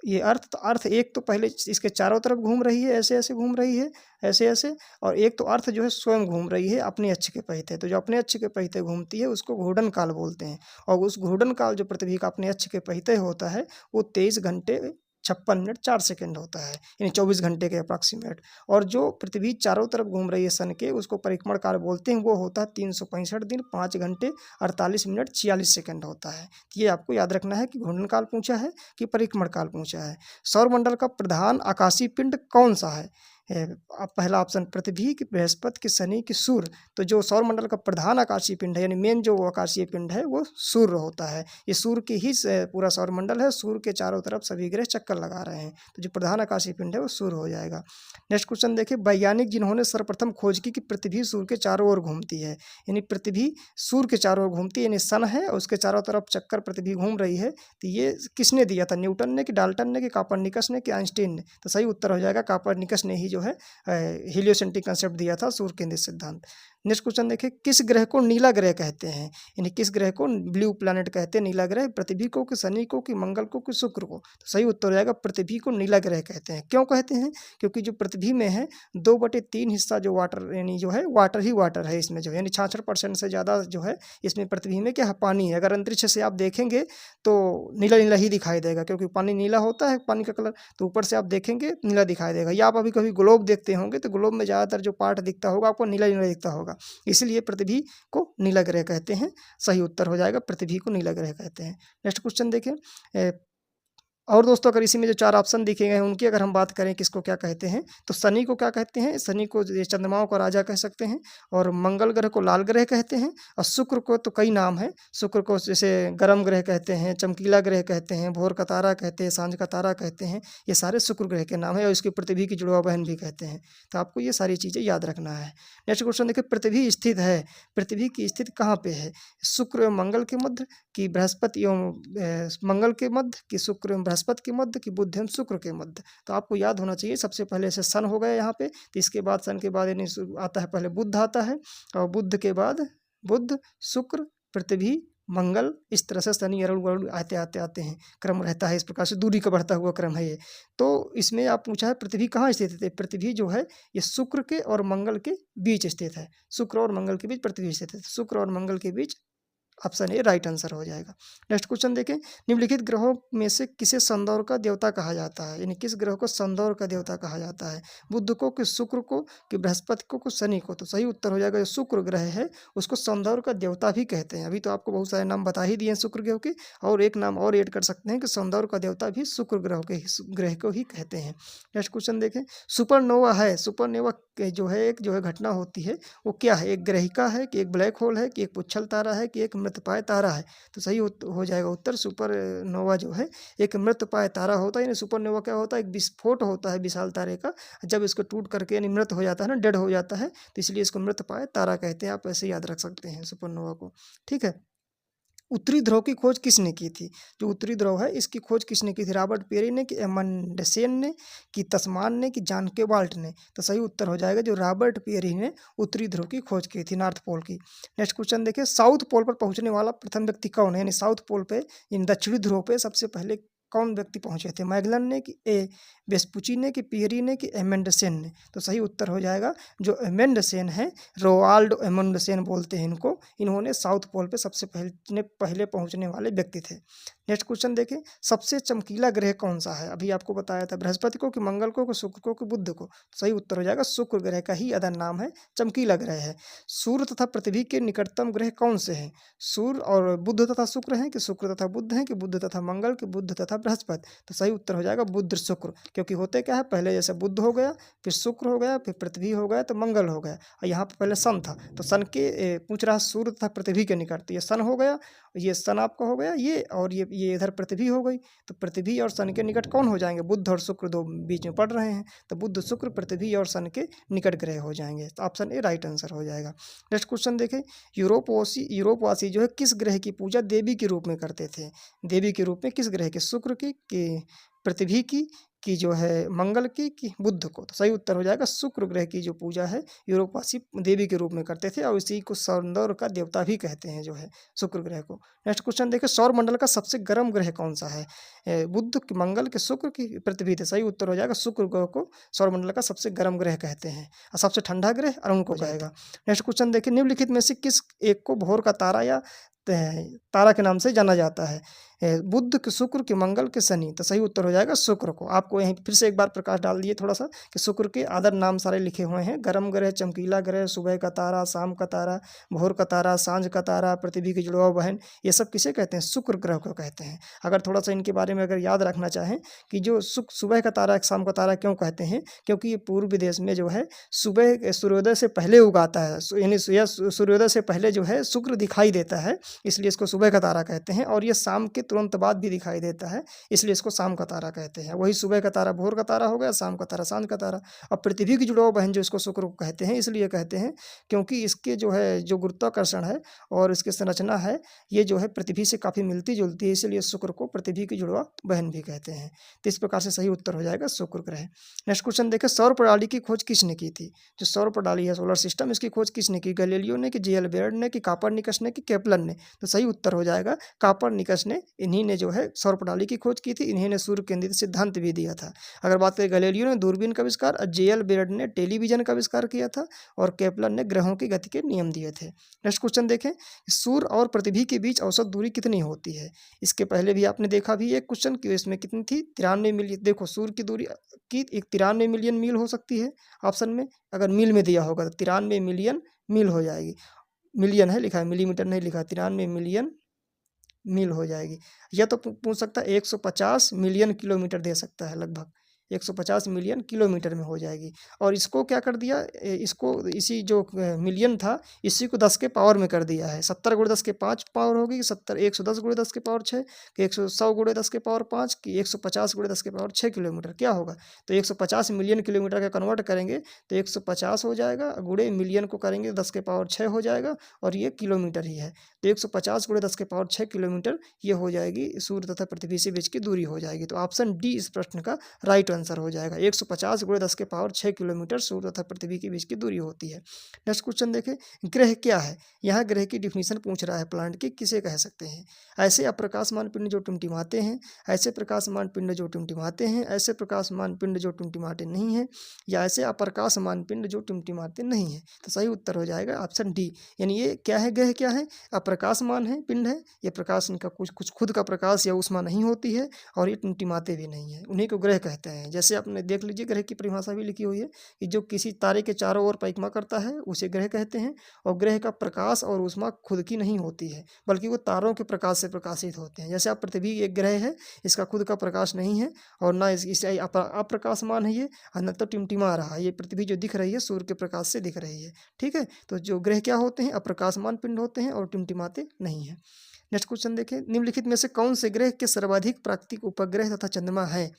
ये अर्थ, तो अर्थ एक तो पहले इसके चारों तरफ घूम रही है, ऐसे ऐसे घूम रही है, ऐसे ऐसे, और एक तो अर्थ जो है स्वयं घूम रही है अपने अक्ष के पहिते। तो जो अपने अक्ष के पहिते घूमती है उसको घूर्णन काल बोलते हैं, और उस घूर्णन काल जो पृथ्वी का अपने अक्ष के पहिते होता है वो 23 घंटे 56 मिनट 4 सेकंड होता है, यानी 24 घंटे के अप्रॉक्सीमेट। और जो पृथ्वी चारों तरफ घूम रही है सन के, उसको परिक्रमण काल बोलते हैं, वो होता है 365 दिन 5 घंटे 48 मिनट 46 सेकंड होता है। ये आपको याद रखना है कि घूर्णन काल पूछा है कि परिक्रमण काल पूछा है। सौरमंडल का प्रधान आकाशीय पिंड कौन सा है? पहला ऑप्शन पृथ्वी, कि बृहस्पति, कि शनि, कि सूर्य? तो जो सौरमंडल का प्रधान आकाशीय पिंड है, यानी मेन जो आकाशीय पिंड है, वो सूर्य होता है। ये सूर्य की ही पूरा सौरमंडल है, सूर्य के चारों तरफ सभी ग्रह चक्कर लगा रहे हैं, तो जो प्रधान आकाशीय पिंड है वो सूर्य हो जाएगा। नेक्स्ट क्वेश्चन देखिए, वैज्ञानिक जिन्होंने सर्वप्रथम खोज की कि पृथ्वी सूर्य के चारों ओर घूमती है, यानी पृथ्वी सूर्य के चारों ओर घूमती है, यानी सन है और उसके चारों तरफ चक्कर पृथ्वी घूम रही है, तो ये किसने दिया था? न्यूटन ने, कि डाल्टन ने, कि कॉपरनिकस ने, कि आइंस्टीन ने? तो सही उत्तर हो जाएगा कॉपरनिकस ने ही जो है हीलियोसेंट्रिक कंसेप्ट दिया था, सूर्य केंद्रित सिद्धांत। नेक्स्ट क्वेश्चन देखिए, किस ग्रह को नीला ग्रह कहते हैं? यानी किस ग्रह को ब्लू प्लैनेट कहते हैं? नीला ग्रह पृथ्वी को, कि शनि को, कि मंगल को, कि शुक्र को? तो सही उत्तर हो जाएगा पृथ्वी को नीला ग्रह कहते हैं। क्यों कहते हैं? क्योंकि जो पृथ्वी में है 2/3 हिस्सा जो वाटर, यानी जो है वाटर ही वाटर है इसमें, जो यानी 66% से ज़्यादा जो है इसमें पृथ्वी में क्या है? पानी है। अगर अंतरिक्ष से आप देखेंगे तो नीला नीला ही दिखाई देगा, क्योंकि पानी नीला होता है, पानी का कलर, तो ऊपर से आप देखेंगे नीला दिखाई देगा। या आप अभी कभी ग्लोब देखते होंगे तो ग्लोब में ज़्यादातर जो पार्ट दिखता होगा आपको नीला नीला दिखता होगा, इसलिए पृथ्वी को नीला ग्रह कहते हैं। सही उत्तर हो जाएगा पृथ्वी को नीला ग्रह कहते हैं। नेक्स्ट क्वेश्चन देखें, और दोस्तों अगर इसी में जो 4 ऑप्शन दिखे गए हैं उनकी अगर हम बात करें किसको क्या कहते हैं, तो शनि को क्या कहते हैं? शनि को ये चंद्रमाओं का राजा कह सकते हैं और मंगल ग्रह को लाल ग्रह कहते हैं और शुक्र को तो कई नाम हैं। शुक्र को जैसे गर्म ग्रह कहते हैं, चमकीला ग्रह कहते हैं, भोर का तारा कहते हैं, सांझ का तारा कहते हैं। ये सारे शुक्र ग्रह के नाम हैं और इसकी पृथ्वी की जुड़वा बहन भी कहते हैं। तो आपको ये सारी चीज़ें याद रखना है। नेक्स्ट क्वेश्चन देखिए, पृथ्वी स्थित है, पृथ्वी की स्थिति कहाँ पे है? शुक्र एवं मंगल के मध्य कि बृहस्पति एवं मंगल के मध्य कि शुक्र एवं बृहस्पति के मध्य कि बुध एवं शुक्र के मध्य? तो आपको याद होना चाहिए सबसे पहले से सन हो गया यहाँ पे, तो इसके बाद सन के बाद यानी आता है पहले बुध आता है और बुध के बाद बुध, शुक्र, पृथ्वी, मंगल, इस तरह से शनि अरुण वरुण आते आते आते हैं, क्रम रहता है। इस प्रकार से दूरी का बढ़ता हुआ क्रम है ये। तो इसमें आप पूछा है पृथ्वी कहाँ स्थित है? पृथ्वी जो है ये शुक्र के और मंगल के बीच स्थित है। शुक्र और मंगल के बीच पृथ्वी स्थित है। शुक्र और मंगल के बीच ऑप्शन ए राइट आंसर हो जाएगा। नेक्स्ट क्वेश्चन देखें, निम्नलिखित ग्रहों में से किसे संदौर का देवता कहा जाता है? यानी किस ग्रह को संदौर का देवता कहा जाता है? बुध को कि शुक्र को कि बृहस्पति को कि शनि को? तो सही उत्तर हो जाएगा जो शुक्र ग्रह है उसको संदौर का देवता भी कहते हैं। अभी तो आपको बहुत सारे नाम बता ही दिए हैं शुक्र ग्रह के, और एक नाम और ऐड कर सकते हैं कि संदौर का देवता भी शुक्र ग्रह को ही कहते हैं। नेक्स्ट क्वेश्चन देखें, सुपरनोवा है, सुपरनोवा जो है एक जो है घटना होती है वो क्या है? एक ग्रहिका है कि एक ब्लैक होल है कि एक पुच्छल तारा है कि एक मृतपाय तारा है? तो सही हो जाएगा उत्तर सुपरनोवा जो है एक मृतपाय तारा होता है। यानी सुपरनोवा क्या होता है? एक विस्फोट होता है विशाल तारे का, जब इसको टूट करके यानी मृत हो जाता है ना, डेड हो जाता है, तो इसलिए इसको मृतपाय तारा कहते हैं। आप ऐसे याद रख सकते हैं सुपरनोवा को। ठीक है। उत्तरी ध्रुव की खोज किसने की थी? जो उत्तरी ध्रुव है इसकी खोज किसने की थी? रॉबर्ट पेरी ने कि एमंडसेन ने कि तस्मान ने कि जॉन केबाल्ट ने? तो सही उत्तर हो जाएगा जो रॉबर्ट पेरी ने उत्तरी ध्रुव की खोज की थी, नॉर्थ पोल की। नेक्स्ट क्वेश्चन देखिए, साउथ पोल पर पहुंचने वाला प्रथम व्यक्ति कौन है? यानी साउथ पोल पे इन दक्षिणी ध्रुव पे सबसे पहले कौन व्यक्ति पहुंचे थे? मैगलन ने कि ए वेस्पुची ने कि पियरी ने कि एमेंडसेन ने? तो सही उत्तर हो जाएगा जो एमेंडसेन है, रोवाल्ड एमेंडसेन बोलते हैं इनको, इन्होंने साउथ पोल पे सबसे पहले पहुंचने वाले व्यक्ति थे। नेक्स्ट क्वेश्चन देखें, सबसे चमकीला ग्रह कौन सा है? अभी आपको बताया था बृहस्पति को कि मंगल को कि शुक्र को कि बुध को? सही उत्तर हो जाएगा शुक्र ग्रह का ही अदर नाम है चमकीला ग्रह है। सूर्य तथा पृथ्वी के निकटतम ग्रह कौन से हैं? सूर्य और बुध तथा शुक्र हैं कि शुक्र तथा बुध हैं कि बुध तथा मंगल कि बुध तथा बृहस्पति? तो सही उत्तर हो जाएगा बुध शुक्र, क्योंकि होते क्या है पहले जैसे बुध हो गया, फिर शुक्र हो गया, फिर पृथ्वी हो गया, तो मंगल हो गया, और यहाँ पर पहले सन था, तो सन के पूछ रहा सूर्य तथा पृथ्वी के निकट, तो ये सन हो गया, ये सन आपका हो गया ये, और ये इधर पृथ्वी हो गई। तो पृथ्वी और सन के निकट कौन हो जाएंगे? बुध और शुक्र दो बीच में पड़ रहे हैं, तो बुध शुक्र पृथ्वी और सन के निकट ग्रह हो जाएंगे। तो ऑप्शन ए राइट आंसर हो जाएगा। नेक्स्ट क्वेश्चन देखें, यूरोपवासी जो है किस ग्रह की पूजा देवी के रूप में करते थे? देवी के रूप में किस ग्रह के? शुक्र की कि पृथ्वी की कि जो है मंगल की कि बुध को? तो सही उत्तर हो जाएगा शुक्र ग्रह की जो पूजा है यूरोपवासी देवी के रूप में करते थे, और इसी को सौंदर्य का देवता भी कहते हैं जो है शुक्र ग्रह को। नेक्स्ट क्वेश्चन देखिए, सौर मंडल का सबसे गर्म ग्रह कौन सा है? बुध की, मंगल के, शुक्र की, पृथ्वी? तो सही उत्तर हो जाएगा शुक्र ग्रह को सौर मंडल का सबसे गर्म ग्रह कहते हैं, और सबसे ठंडा ग्रह अरुण को जाएगा। नेक्स्ट क्वेश्चन देखिए, निम्नलिखित में से किस एक को भोर का तारा या तारा के नाम से जाना जाता है? बुध के, शुक्र के, मंगल के, शनि? तो सही उत्तर हो जाएगा शुक्र को। आपको यहीं फिर से एक बार प्रकाश डाल दिए थोड़ा सा कि शुक्र के आदर नाम सारे लिखे हुए हैं, गर्म ग्रह, चमकीला ग्रह, सुबह का तारा, शाम का तारा, भोर का तारा, सांझ का तारा, पृथ्वी की जुड़वा बहन, ये सब किसे कहते हैं? शुक्र ग्रह को कहते हैं। अगर थोड़ा सा इनके बारे में अगर याद रखना चाहें कि जो सुबह का तारा, शाम का तारा क्यों कहते हैं? क्योंकि ये पूर्व देश में जो है सुबह सूर्योदय से पहले उगाता है, यानी सूर्योदय से पहले जो है शुक्र दिखाई देता है, इसलिए इसको सुबह का तारा कहते हैं, और ये शाम के तुरंत बाद भी दिखाई देता है, इसलिए इसको शाम का तारा कहते हैं। वही सुबह का तारा भोर का तारा हो गया, शाम का तारा सांझ का तारा। और पृथ्वी की जुड़ाव बहन जो इसको शुक्र को कहते हैं, इसलिए कहते हैं क्योंकि इसके जो है जो गुरुत्वाकर्षण है और इसकी संरचना है ये जो है पृथ्वी से काफ़ी मिलती जुलती है, इसलिए शुक्र को पृथ्वी की जुड़वा बहन भी कहते हैं। तो इस प्रकार से सही उत्तर हो जाएगा शुक्र ग्रह। नेक्स्ट क्वेश्चन देखें, सौर प्रणाली की खोज किसने की थी? जो सौर प्रणाली है, सोलर सिस्टम, इसकी खोज किसने की? गैलीलियो ने कि जे.एल. बेयर्ड ने कि कापरनिकस ने कि केपलर ने? तो सही उत्तर हो जाएगा कापरनिकस ने, इन्हीं ने जो है सौर प्रणाली की खोज की थी, इन्हीं ने सूर्य केंद्रित सिद्धांत भी दिया था। अगर बात करें गैलीलियो ने दूरबीन का आविष्कार, जे.एल. बेयर्ड ने टेलीविजन का आविष्कार किया था, और केपलर ने ग्रहों की गति के नियम दिए थे। नेक्स्ट क्वेश्चन देखें, सूर्य और पृथ्वी के बीच औसत दूरी कितनी होती है? इसके पहले भी आपने देखा भी एक क्वेश्चन कि इसमें कितनी थी? 93 मिलियन। देखो सूर्य की दूरी की एक 93 मिलियन मील हो सकती है ऑप्शन में, अगर मील में दिया होगा तो 93 मिलियन मील हो जाएगी। मिलियन है लिखा है, मिलीमीटर नहीं लिखा, 93 मिलियन मील हो जाएगी। या तो पूछ सकता है 150 मिलियन किलोमीटर दे सकता है, लगभग 150 मिलियन किलोमीटर में हो जाएगी। और इसको क्या कर दिया, इसको इसी जो मिलियन था इसी को 10 के पावर में कर दिया है। 70 गुणे 10 के 5 पावर होगी, 110 गुणे 10 के पावर 6 कि 100 गुणे 10 के पावर 5 कि 150 गुणे 10 के पावर 6 किलोमीटर क्या होगा। तो 150 मिलियन किलोमीटर का कन्वर्ट करेंगे तो 150 हो जाएगा, गुणे मिलियन को करेंगे 10 के पावर 6 हो जाएगा, और ये किलोमीटर ही है। तो 150 गुणे 10 के पावर 6 किलोमीटर ये हो जाएगी सूर्य तथा पृथ्वी से बीच की दूरी हो जाएगी। तो ऑप्शन डी इस प्रश्न का राइट आंसर हो जाएगा। 150 गुणे 10 के पावर 6 किलोमीटर सूर्य तथा पृथ्वी के बीच की दूरी होती है। नेक्स्ट क्वेश्चन देखें, ग्रह क्या है। यहाँ ग्रह की डिफिनीशन पूछ रहा है प्लांट की, किसे कह सकते हैं। ऐसे अप्रकाशमान पिंड जो टिमटिमाते हैं, ऐसे प्रकाशमान पिंड जो टिमटिमाते हैं, ऐसे प्रकाशमान पिंड जो टिमटिमाते नहीं हैं, या ऐसे अप्रकाशमान पिंड जो टिमटिमाते नहीं हैं। तो सही उत्तर हो जाएगा ऑप्शन डी। यानी ये क्या है, ग्रह क्या है, अप्रकाशमान है, पिंड है, ये प्रकाश इनका कुछ खुद का प्रकाश या ऊष्मा नहीं होती है, और ये टिमटिमाते भी नहीं है, उन्हीं को ग्रह कहते हैं। जैसे आपने देख लीजिए ग्रह की परिभाषा भी लिखी हुई है कि जो किसी तारे के चारों ओर परिक्रमा करता है उसे ग्रह कहते हैं। और ग्रह का प्रकाश और ऊष्मा खुद की नहीं होती है, बल्कि वो तारों के प्रकाश से प्रकाशित होते हैं। जैसे आप पृथ्वी एक ग्रह है, इसका खुद का प्रकाश नहीं है, और ना इसे अप्रकाशमान है ये, और न तो टिमटिमा रहा है। ये पृथ्वी जो दिख रही है सूर्य के प्रकाश से दिख रही है। ठीक है, तो जो ग्रह क्या होते हैं, अप्रकाशमान पिंड होते हैं और टिमटिमाते नहीं है। नेक्स्ट क्वेश्चन देखें, निम्नलिखित में से कौन से ग्रह के सर्वाधिक प्राकृतिक उपग्रह तथा चंद्रमा है।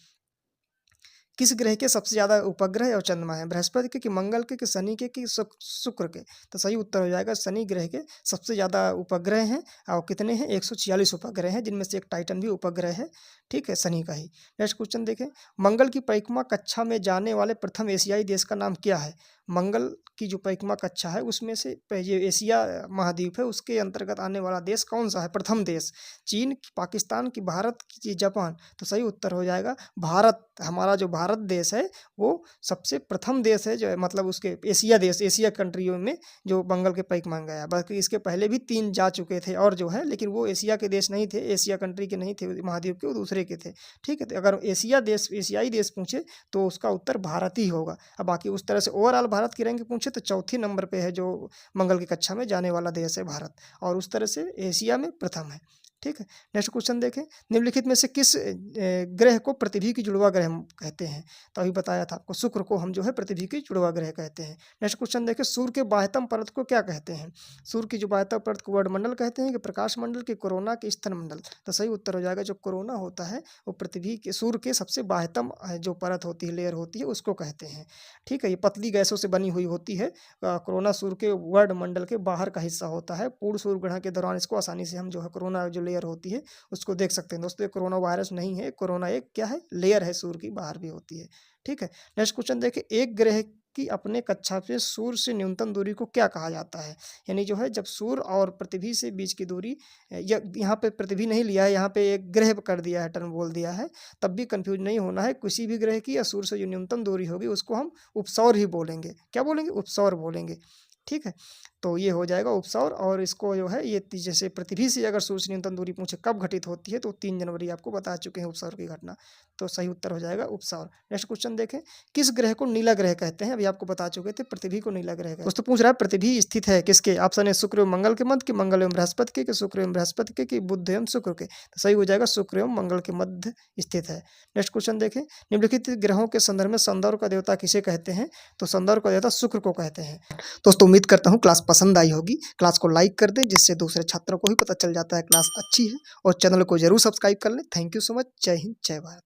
किस ग्रह के सबसे ज़्यादा उपग्रह और चंद्रमा है, बृहस्पति के, कि मंगल के, कि शनि के, कि शुक्र के। तो सही उत्तर हो जाएगा शनि ग्रह के सबसे ज़्यादा उपग्रह हैं। और कितने हैं, 146 उपग्रह हैं, जिनमें से एक टाइटन भी उपग्रह है। ठीक है, शनि का ही। नेक्स्ट क्वेश्चन देखें, मंगल की परिक्रमा कक्षा में जाने वाले प्रथम एशियाई देश का नाम क्या है। मंगल की जो परिक्रमा कक्षा है उसमें से ये एशिया महाद्वीप है, उसके अंतर्गत आने वाला देश कौन सा है, प्रथम देश, चीन, पाकिस्तान, की भारत, की जापान। तो सही उत्तर हो जाएगा भारत। हमारा जो भारत देश है वो सबसे प्रथम देश है, जो है मतलब उसके एशिया देश, एशिया कंट्रियों में जो मंगल के परिक्रमा में गया। बल्कि इसके पहले भी 3 जा चुके थे और जो है, लेकिन वो एशिया के देश नहीं थे, एशिया कंट्री के नहीं थे, महाद्वीप के, वो दूसरे के थे। ठीक है, तो अगर एशिया देश, एशियाई देश पूछे तो उसका उत्तर भारत ही होगा। अब बाकी उस तरह से ओवरऑल भारत की रैंक पूछे तो चौथी नंबर पे है जो मंगल की कक्षा में जाने वाला देश है भारत, और उस तरह से एशिया में प्रथम है। ठीक है, नेक्स्ट क्वेश्चन देखें, निम्नलिखित में से किस ग्रह को पृथ्वी की जुड़वा ग्रह कहते हैं। तो अभी बताया था आपको, शुक्र को हम जो है पृथ्वी की जुड़वा ग्रह कहते हैं। नेक्स्ट क्वेश्चन देखें, सूर्य के बाह्यतम परत को क्या कहते हैं। सूर्य की जो बाह्यतम परत को वर्णमंडल कहते हैं, कि प्रकाश मंडल, के कोरोना, के स्तन मंडल। तो सही उत्तर हो जाएगा जो कोरोना होता है वो पृथ्वी के, सूर्य के सबसे बाह्यतम जो परत होती है, लेयर होती है, उसको कहते हैं। ठीक है, ये पतली गैसों से बनी हुई होती है। कोरोना सूर्य के वर्णमंडल के बाहर का हिस्सा होता है। पूर्ण सूर्य ग्रहण के दौरान इसको आसानी से हम जो है कोरोना जो लेयर होती है उसको देख सकते हैं। दोस्तों ये कोरोना वायरस नहीं है, कोरोना एक क्या है, लेयर है, सूर्य की बाहर भी होती है। ठीक है, नेक्स्ट क्वेश्चन देखिए, एक ग्रह की अपने कक्षा से सूर्य से न्यूनतम दूरी को क्या कहा जाता है। यानी जो है जब सूर्य और पृथ्वी से बीच की दूरी, यहाँ पे पृथ्वी नहीं लिया है, यहाँ पे एक ग्रह कर दिया है, टर्म बोल दिया है, तब भी कंफ्यूज नहीं होना है। किसी भी ग्रह की या सूर्य से जो न्यूनतम दूरी होगी उसको हम उपसौर ही बोलेंगे। क्या बोलेंगे, उपसौर बोलेंगे। ठीक है, तो ये हो जाएगा उपसौर। और इसको जो है ये जैसे पृथ्वी से अगर सूर्य से न्यूनतम दूरी पूछे कब घटित होती है, तो 3 जनवरी आपको बता चुके हैं उपसौर की घटना। तो सही उत्तर हो जाएगा उपसौर। नेक्स्ट क्वेश्चन देखें, किस ग्रह को नीला ग्रह कहते हैं। अभी आपको बता चुके थे पृथ्वी को नीला ग्रह कहते हैं। दोस्तों पूछ रहा है पृथ्वी स्थित है किसके, ऑप्शन है शुक्र एवं मंगल के मध्य, कि मंगल एवं बृहस्पति के, शुक्र एवं बृहस्पति के, कि बुध एवं शुक्र के। तो सही हो जाएगा शुक्र एवं मंगल के मध्य स्थित है। नेक्स्ट क्वेश्चन देखें, निम्नलिखित ग्रहों के संदर्भ में सौंदर्य का देवता किसे कहते हैं। तो सौंदर्य का देवता शुक्र को कहते हैं। दोस्तों उम्मीद करता हूँ क्लास पसंद आई होगी। क्लास को लाइक कर दें, जिससे दूसरे छात्रों को भी पता चल जाता है क्लास अच्छी है, और चैनल को जरूर सब्सक्राइब कर लें। Thank you so much. जय हिंद, जय भारत।